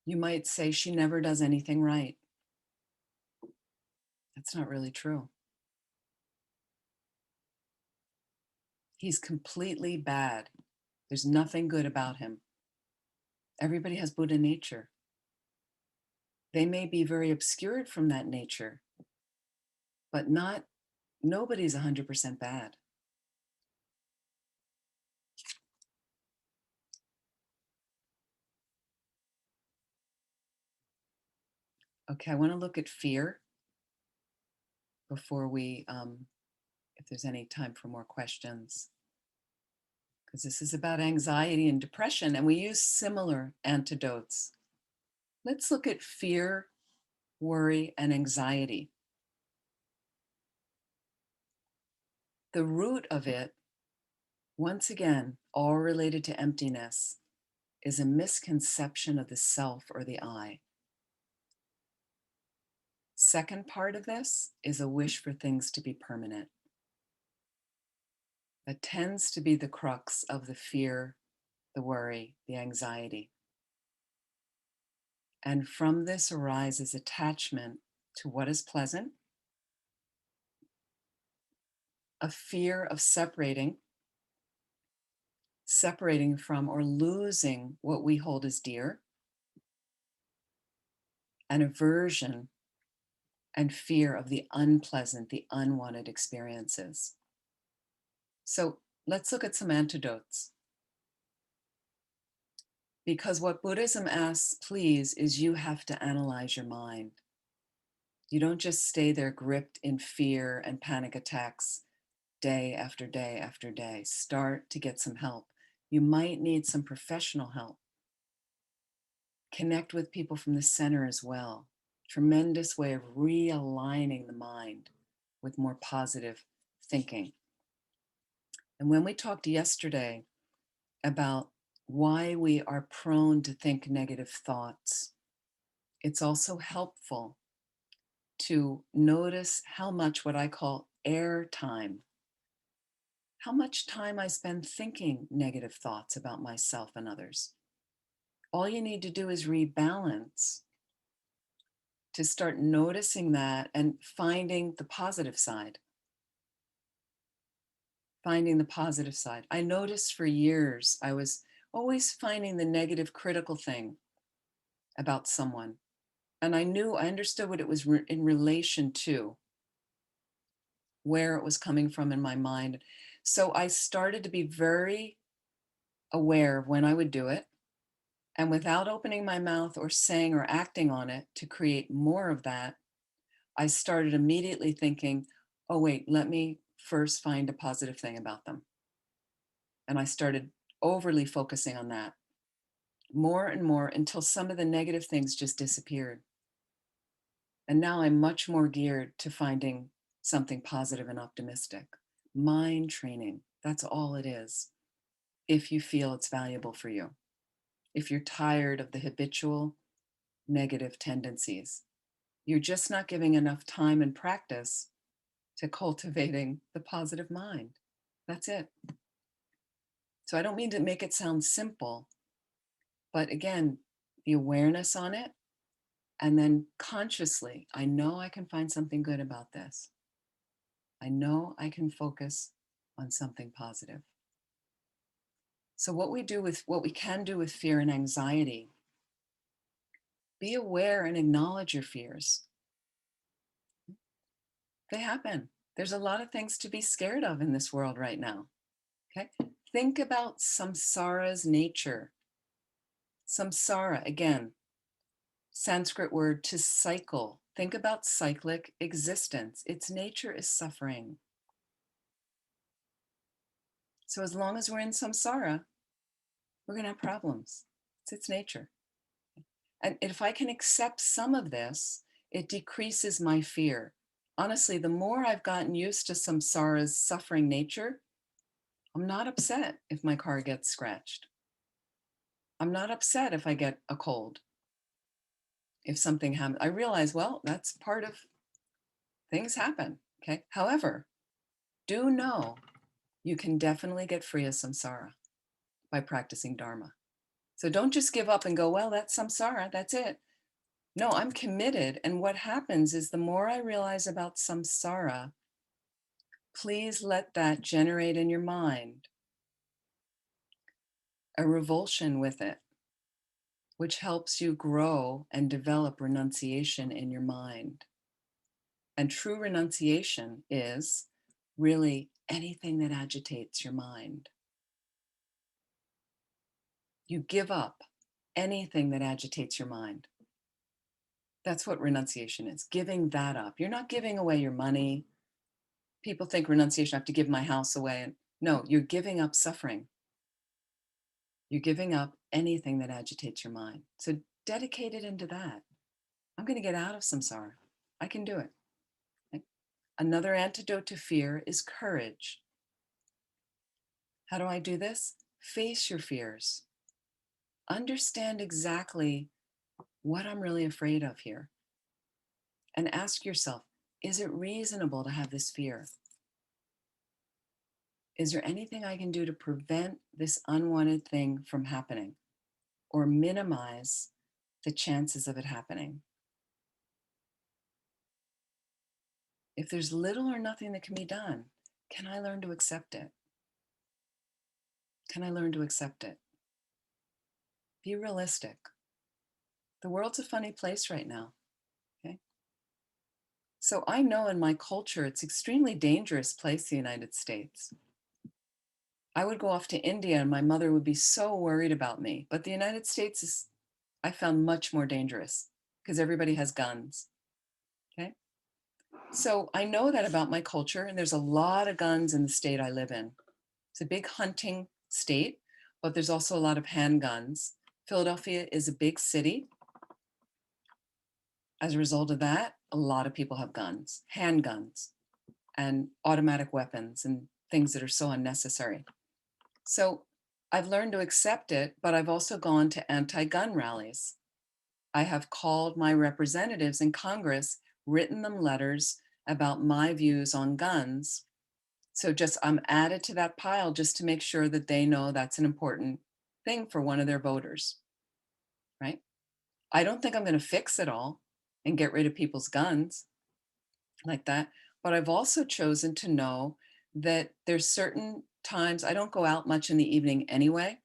You might say, she never does anything right. That's not really true. He's completely bad. There's nothing good about him. Everybody has Buddha nature. They may be very obscured from that nature, but nobody's 100% bad. Okay, I want to look at fear before we, if there's any time for more questions, because this is about anxiety and depression, and we use similar antidotes. Let's look at fear, worry, and anxiety. The root of it, once again, all related to emptiness, is a misconception of the self or the I. Second part of this is a wish for things to be permanent. That tends to be the crux of the fear, the worry, the anxiety. And from this arises attachment to what is pleasant, a fear of separating from or losing what we hold as dear, an aversion and fear of the unpleasant, the unwanted experiences. So let's look at some antidotes. Because what Buddhism asks, please, is you have to analyze your mind. You don't just stay there gripped in fear and panic attacks, day after day after day. Start to get some help. You might need some professional help. Connect with people from the center as well. Tremendous way of realigning the mind with more positive thinking. And when we talked yesterday about why we are prone to think negative thoughts, it's also helpful to notice how much what I call air time, how much time I spend thinking negative thoughts about myself and others. All you need to do is rebalance to start noticing that and finding the positive side. Finding the positive side. I noticed for years I was always finding the negative critical thing about someone. And I understood what it was in relation to, where it was coming from in my mind. So I started to be very aware of when I would do it. And without opening my mouth or saying or acting on it to create more of that, I started immediately thinking, oh, wait, let me first find a positive thing about them. And I started overly focusing on that more and more until some of the negative things just disappeared. And now I'm much more geared to finding something positive and optimistic. Mind training, that's all it is. If you feel it's valuable for you, if you're tired of the habitual negative tendencies, you're just not giving enough time and practice to cultivating the positive mind. That's it. So I don't mean to make it sound simple, but again, the awareness on it, and then consciously, I know I can find something good about this. I know I can focus on something positive. So what we can do with fear and anxiety, be aware and acknowledge your fears. They happen. There's a lot of things to be scared of in this world right now. Okay? Think about samsara's nature. Samsara, again, Sanskrit word to cycle. Think about cyclic existence. Its nature is suffering. So as long as we're in samsara, we're going to have problems. It's its nature. And if I can accept some of this, it decreases my fear. Honestly, the more I've gotten used to samsara's suffering nature, I'm not upset if my car gets scratched. I'm not upset if I get a cold. If something happens, I realize, well, that's part of things happen. Okay. However, do know you can definitely get free of samsara by practicing Dharma. So don't just give up and go, well, that's samsara, that's it. No, I'm committed. And what happens is the more I realize about samsara, please let that generate in your mind a revulsion with it, which helps you grow and develop renunciation in your mind. And true renunciation is really anything that agitates your mind. You give up anything that agitates your mind. That's what renunciation is, giving that up. You're not giving away your money. People think renunciation, I have to give my house away. No, you're giving up suffering. You're giving up anything that agitates your mind. So dedicate it into that. I'm going to get out of samsara. I can do it. Another antidote to fear is courage. How do I do this? Face your fears. Understand exactly what I'm really afraid of here. And ask yourself, is it reasonable to have this fear? Is there anything I can do to prevent this unwanted thing from happening or minimize the chances of it happening? If there's little or nothing that can be done, can I learn to accept it? Can I learn to accept it? Be realistic. The world's a funny place right now, okay? So I know in my culture, it's extremely dangerous place, the United States. I would go off to India and my mother would be so worried about me. But the United States is, I found much more dangerous because everybody has guns, okay? So I know that about my culture, and there's a lot of guns in the state I live in. It's a big hunting state, but there's also a lot of handguns. Philadelphia is a big city. As a result of that, a lot of people have guns, handguns, and automatic weapons and things that are so unnecessary. So I've learned to accept it, but I've also gone to anti-gun rallies. I have called my representatives in Congress, written them letters about my views on guns. So just I'm added to that pile just to make sure that they know that's an important thing for one of their voters, right? I don't think I'm going to fix it all and get rid of people's guns like that, but I've also chosen to know that there's certain times I don't go out much in the evening anyway,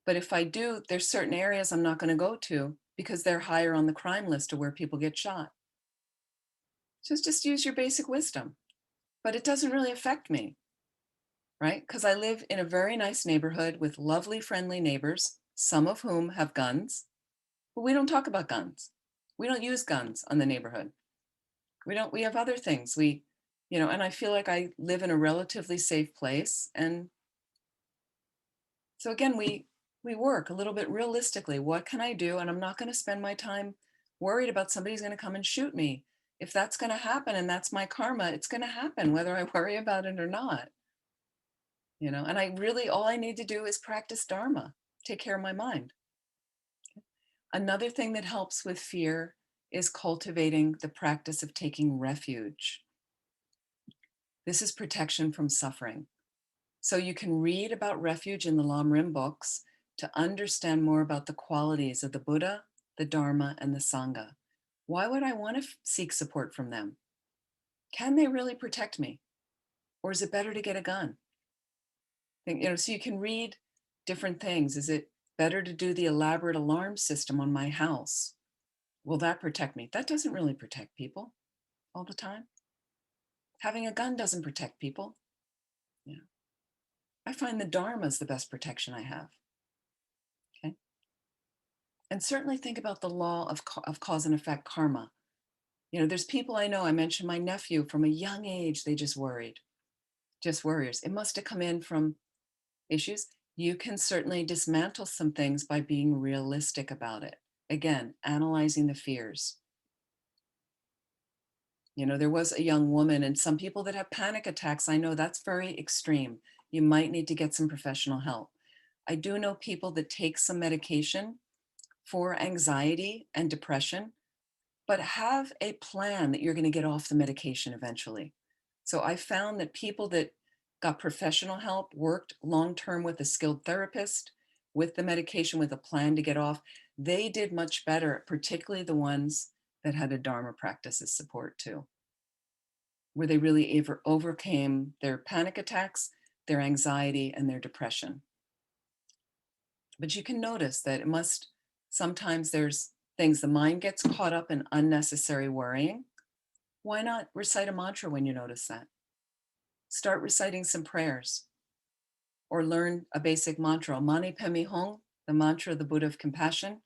but if I do, there's certain areas I'm not going to go to because they're higher on the crime list of where people get shot. Just use your basic wisdom, but it doesn't really affect me, right? Because I live in a very nice neighborhood with lovely, friendly neighbors, some of whom have guns, but we don't talk about guns. We don't use guns on the neighborhood. We have other things. And I feel like I live in a relatively safe place. And so again, we work a little bit realistically. What can I do? And I'm not going to spend my time worried about somebody's going to come and shoot me. If that's going to happen and that's my karma, it's going to happen whether I worry about it or not. And I really, all I need to do is practice Dharma, take care of my mind. Another thing that helps with fear is cultivating the practice of taking refuge. This is protection from suffering. So you can read about refuge in the Lamrim books to understand more about the qualities of the Buddha, the Dharma, and the Sangha. Why would I want to seek support from them? Can they really protect me? Or is it better to get a gun? So you can read different things. Is it better to do the elaborate alarm system on my house? Will that protect me? That doesn't really protect people all the time. Having a gun doesn't protect people. Yeah. I find the Dharma is the best protection I have. Okay. And certainly think about the law of cause and effect, karma. There's people I know, I mentioned my nephew from a young age, they just worried, just worriers. It must have come in from issues. You can certainly dismantle some things by being realistic about it. Again, analyzing the fears. There was a young woman, and some people that have panic attacks, I know that's very extreme. You might need to get some professional help. I do know people that take some medication for anxiety and depression, but have a plan that you're going to get off the medication eventually. So I found that people that got professional help, worked long-term with a skilled therapist, with the medication, with a plan to get off, they did much better, particularly the ones that had a Dharma practice as support too, where they really overcame their panic attacks, their anxiety, and their depression. But you can notice that sometimes there's things, the mind gets caught up in unnecessary worrying. Why not recite a mantra when you notice that? Start reciting some prayers or learn a basic mantra. Mani Padme Hung, the mantra of the Buddha of compassion.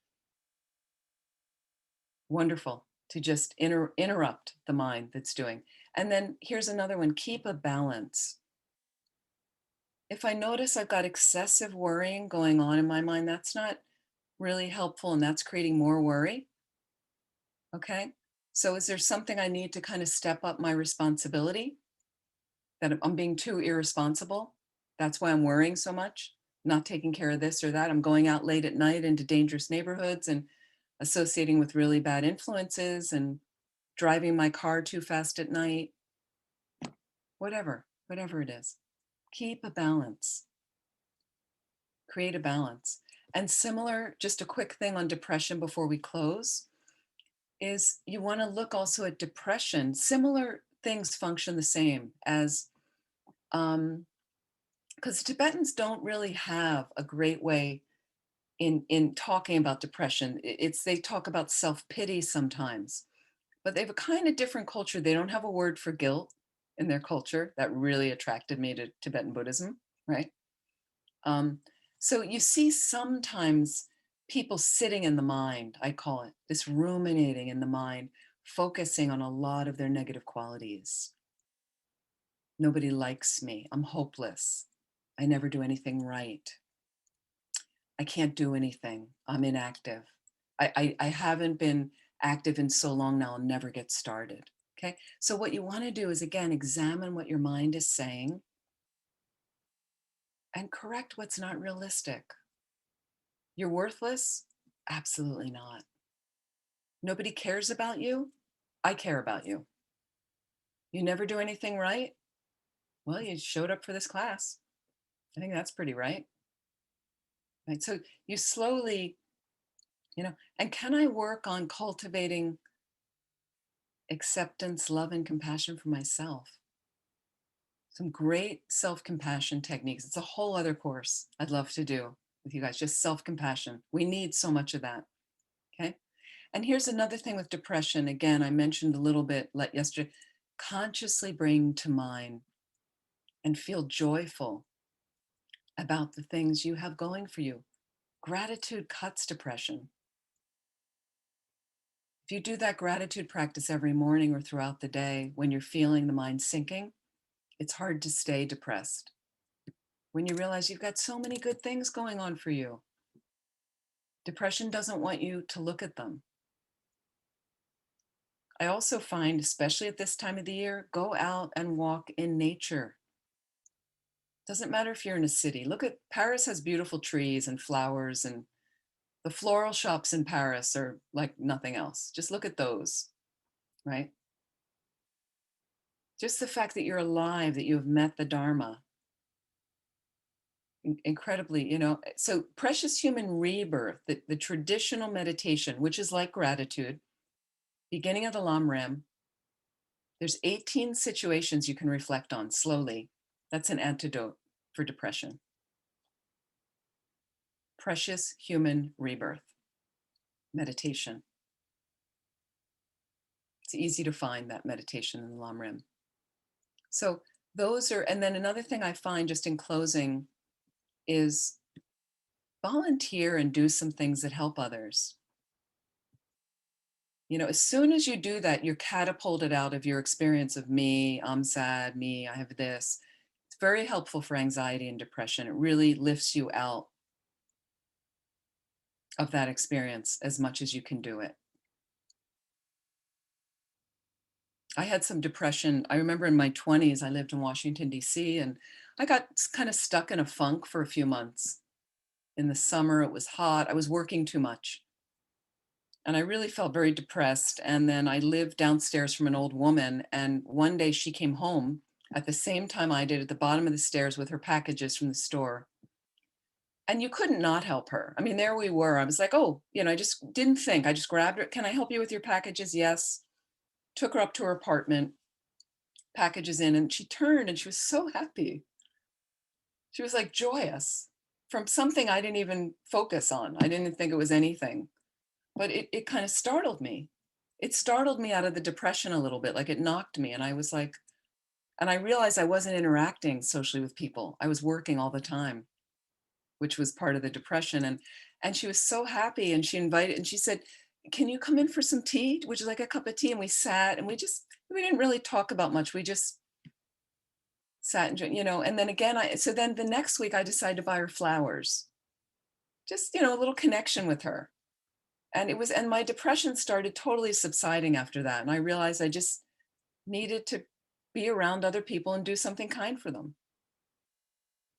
Wonderful to just interrupt the mind that's doing. And then here's another one, keep a balance. If I notice I've got excessive worrying going on in my mind, that's not really helpful and that's creating more worry. Okay. So is there something I need to kind of step up my responsibility? That I'm being too irresponsible? That's why I'm worrying so much, not taking care of this or that. I'm going out late at night into dangerous neighborhoods and associating with really bad influences and driving my car too fast at night. Whatever it is. Keep a balance. Create a balance. And similar, just a quick thing on depression before we close, is you want to look also at depression. Similar things function the same as, because Tibetans don't really have a great way in talking about depression. They talk about self-pity sometimes, but they have a kind of different culture. They don't have a word for guilt in their culture. That really attracted me to Tibetan Buddhism, right? So you see sometimes people sitting in the mind, I call it, this ruminating in the mind focusing on a lot of their negative qualities. Nobody likes me. I'm hopeless. I never do anything right. I can't do anything. I'm inactive. I haven't been active in so long now, I'll never get started. Okay. So, what you want to do is, again, examine what your mind is saying and correct what's not realistic. You're worthless? Absolutely not. Nobody cares about you? I care about you. You never do anything right? Well, you showed up for this class. I think that's pretty right. Right. So you slowly, and can I work on cultivating acceptance, love, and compassion for myself? Some great self compassion techniques. It's a whole other course I'd love to do with you guys, just self compassion. We need so much of that. Okay. And here's another thing with depression. Again, I mentioned a little bit like yesterday, consciously bring to mind and feel joyful about the things you have going for you. Gratitude cuts depression. If you do that gratitude practice every morning or throughout the day, when you're feeling the mind sinking, it's hard to stay depressed. When you realize you've got so many good things going on for you, depression doesn't want you to look at them. I also find, especially at this time of the year, go out and walk in nature. Doesn't matter if you're in a city. Look at Paris has beautiful trees and flowers, and the floral shops in Paris are like nothing else. Just look at those, right? Just the fact that you're alive, that you have met the Dharma, incredibly, so precious human rebirth, the traditional meditation, which is like gratitude, beginning of the Lam, there's 18 situations you can reflect on slowly. That's an antidote for depression. Precious human rebirth meditation. It's easy to find that meditation in the Lam. So those are, and then another thing I find just in closing is volunteer and do some things that help others. As soon as you do that, you're catapulted out of your experience of me, I'm sad, me, I have this. It's very helpful for anxiety and depression. It really lifts you out of that experience as much as you can do it. I had some depression. I remember in my 20s, I lived in Washington, D.C., and I got kind of stuck in a funk for a few months. In the summer, it was hot. I was working too much. And I really felt very depressed. And then I lived downstairs from an old woman. And one day she came home at the same time I did, at the bottom of the stairs with her packages from the store. And you couldn't not help her. I mean, there we were. I was like, oh, I just didn't think. I just grabbed her. Can I help you with your packages? Yes. Took her up to her apartment, packages in, and she turned and she was so happy. She was like joyous from something I didn't even focus on. I didn't think it was anything, but it kind of startled me. It startled me out of the depression a little bit, like it knocked me. And I was like, and I realized I wasn't interacting socially with people. I was working all the time, which was part of the depression. And she was so happy, and she invited, and she said, can you come in for some tea? Would you like a cup of tea? And we sat, and we didn't really talk about much. We just sat and, and then again, so then the next week I decided to buy her flowers, just, a little connection with her. And my depression started totally subsiding after that. And I realized I just needed to be around other people and do something kind for them.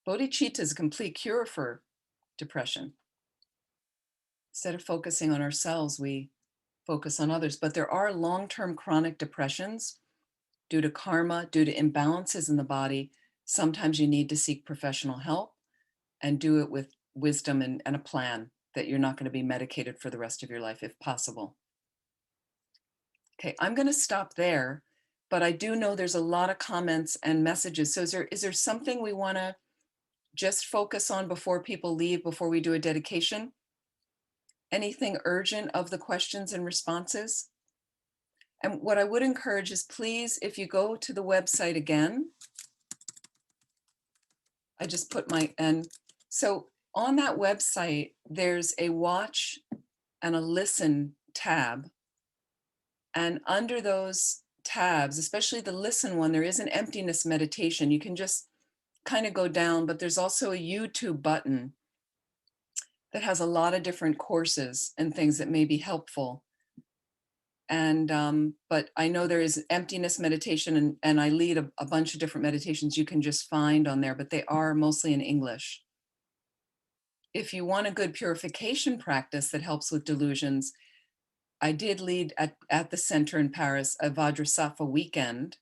Bodhicitta is a complete cure for depression. Instead of focusing on ourselves, we focus on others. But there are long-term chronic depressions due to karma, due to imbalances in the body. Sometimes you need to seek professional help and do it with wisdom and a plan that you're not going to be medicated for the rest of your life if possible. Okay, I'm going to stop there, but I do know there's a lot of comments and messages. So is there something we want to just focus on before people leave, before we do a dedication? Anything urgent of the questions and responses? And what I would encourage is, please, if you go to the website again, I just put and so on that website, there's a watch and a listen tab. And under those tabs, especially the listen one, there is an emptiness meditation. You can just kind of go down, but there's also a YouTube button that has a lot of different courses and things that may be helpful. And but I know there is emptiness meditation, and I lead a bunch of different meditations you can just find on there, but they are mostly in English. If you want a good purification practice that helps with delusions, I did lead at the center in Paris a Vajrasattva weekend,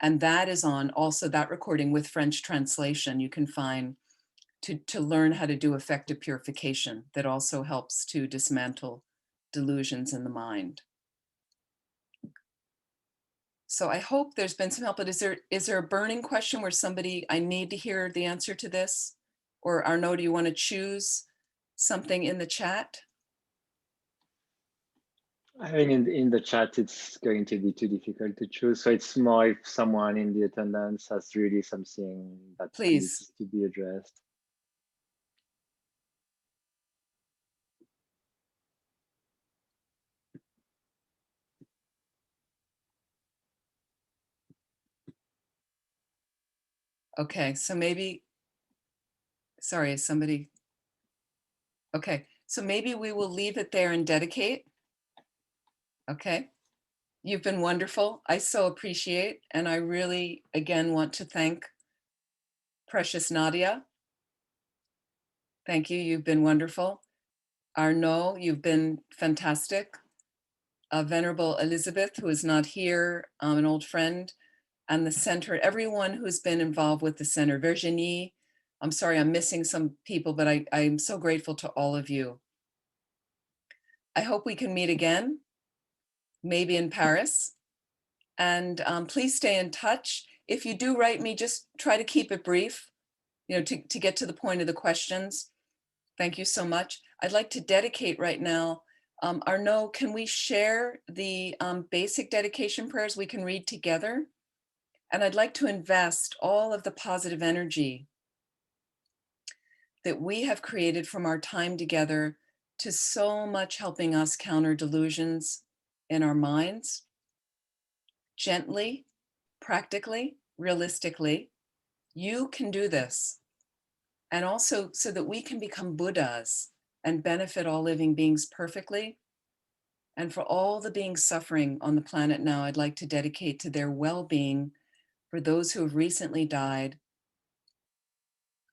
and that is on also that recording with French translation you can find to learn how to do effective purification that also helps to dismantle delusions in the mind. So I hope there's been some help, but is there a burning question where somebody, I need to hear the answer to this? Or Arnaud, do you want to choose something in the chat? I think in the chat, it's going to be too difficult to choose. So it's more if someone in the attendance has really something that Please. needs to be addressed. Okay, so maybe, sorry, somebody. Okay, so maybe we will leave it there and dedicate. Okay, you've been wonderful. I so appreciate, and I really, again, want to thank precious Nadia. Thank you, you've been wonderful. Arnaud, you've been fantastic. Venerable Elizabeth, who is not here, an old friend, and the center, everyone who's been involved with the center. Virginie, I'm sorry, I'm missing some people, but I'm so grateful to all of you. I hope we can meet again, maybe in Paris. And please stay in touch. If you do write me, just try to keep it brief, to get to the point of the questions. Thank you so much. I'd like to dedicate right now. Arnaud, can we share the basic dedication prayers we can read together? And I'd like to invest all of the positive energy that we have created from our time together to so much helping us counter delusions in our minds, gently, practically, realistically. You can do this. And also so that we can become Buddhas and benefit all living beings perfectly. And for all the beings suffering on the planet now, I'd like to dedicate to their well-being. For those who have recently died,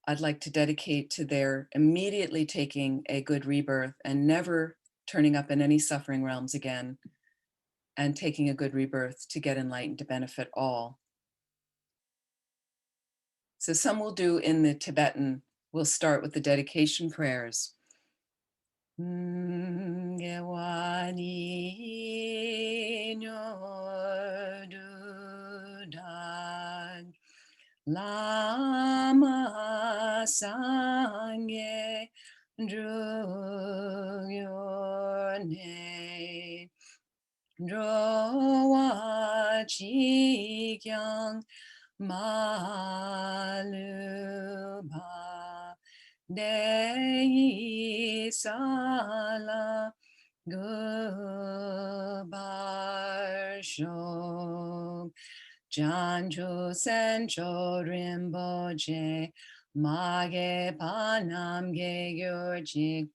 I'd like to dedicate to their immediately taking a good rebirth and never turning up in any suffering realms again, and taking a good rebirth to get enlightened to benefit all. So some will do in the Tibetan. We'll start with the dedication prayers. Lama Sangye Druyorne Drowa Chikyang Maluba Dei Sala Gubarsho Janju Sencho Rimboje Mage Panam Ge Gyurjik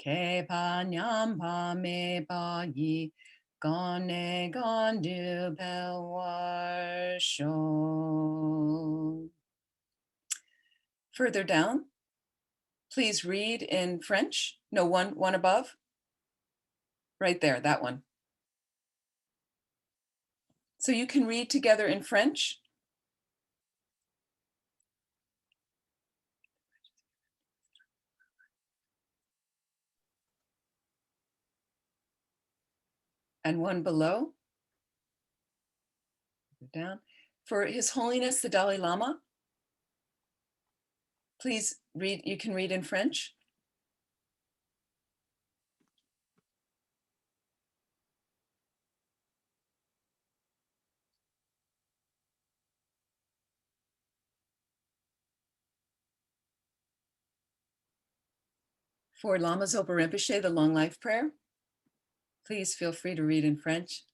Ke Panyam Pame Bayi Gone Gondu Belwarsho. Further down, please read in French. No, one above. Right there, that one. So you can read together in French. And one below. Down. For His Holiness the Dalai Lama, please read, you can read in French. For Lama Zopa Rinpoche, the Long Life Prayer, please feel free to read in French.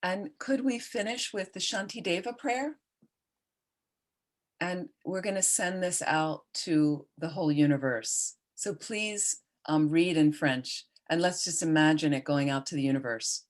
And could we finish with the Shantideva prayer? And we're going to send this out to the whole universe. So please read in French, and let's just imagine it going out to the universe.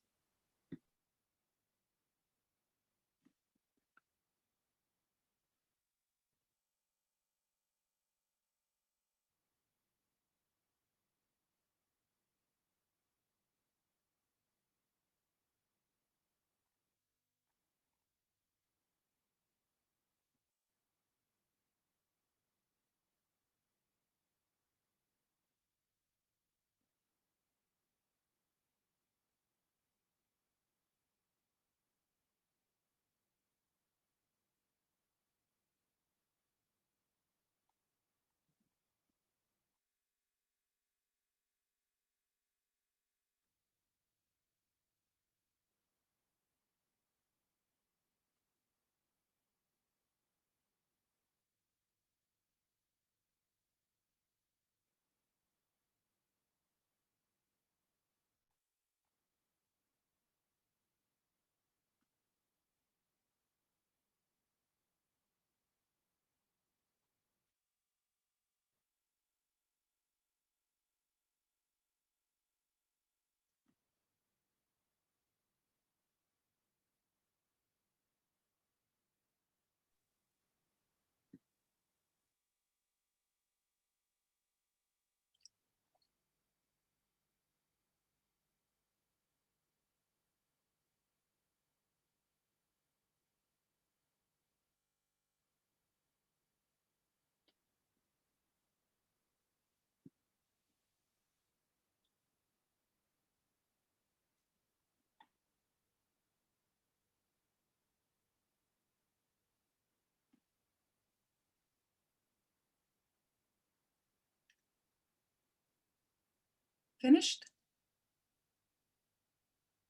Finished?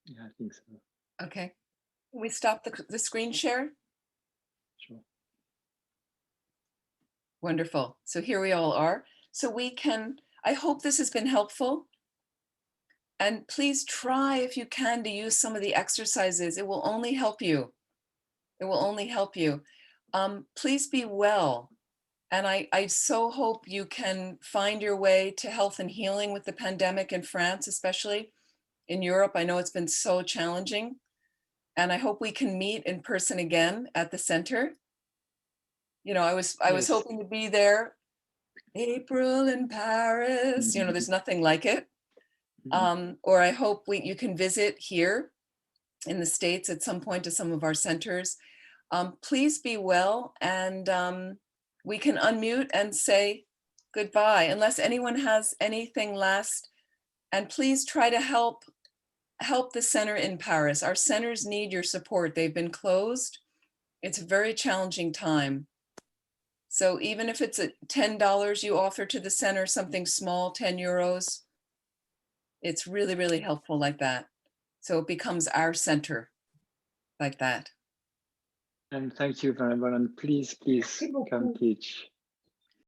Yeah, I think so. Okay. Can we stop the screen share? Sure. Wonderful. So here we all are. So we can, I hope this has been helpful. And please try, if you can, to use some of the exercises. It will only help you. It will only help you. Please be well. And I so hope you can find your way to health and healing with the pandemic in France, especially. In Europe, I know it's been so challenging. And I hope we can meet in person again at the center. You know, I was Yes. hoping to be there. April in Paris, you know, there's nothing like it. Or I hope you can visit here in the States at some point to some of our centers. Please be well, and we can unmute and say goodbye, unless anyone has anything last. And please try to help the center in Paris. Our centers need your support. They've been closed. It's a very challenging time. So even if it's $10 you offer to the center, something small, 10 euros, it's really, really helpful like that. So it becomes our center like that. And thank you, Venerable, and please come teach.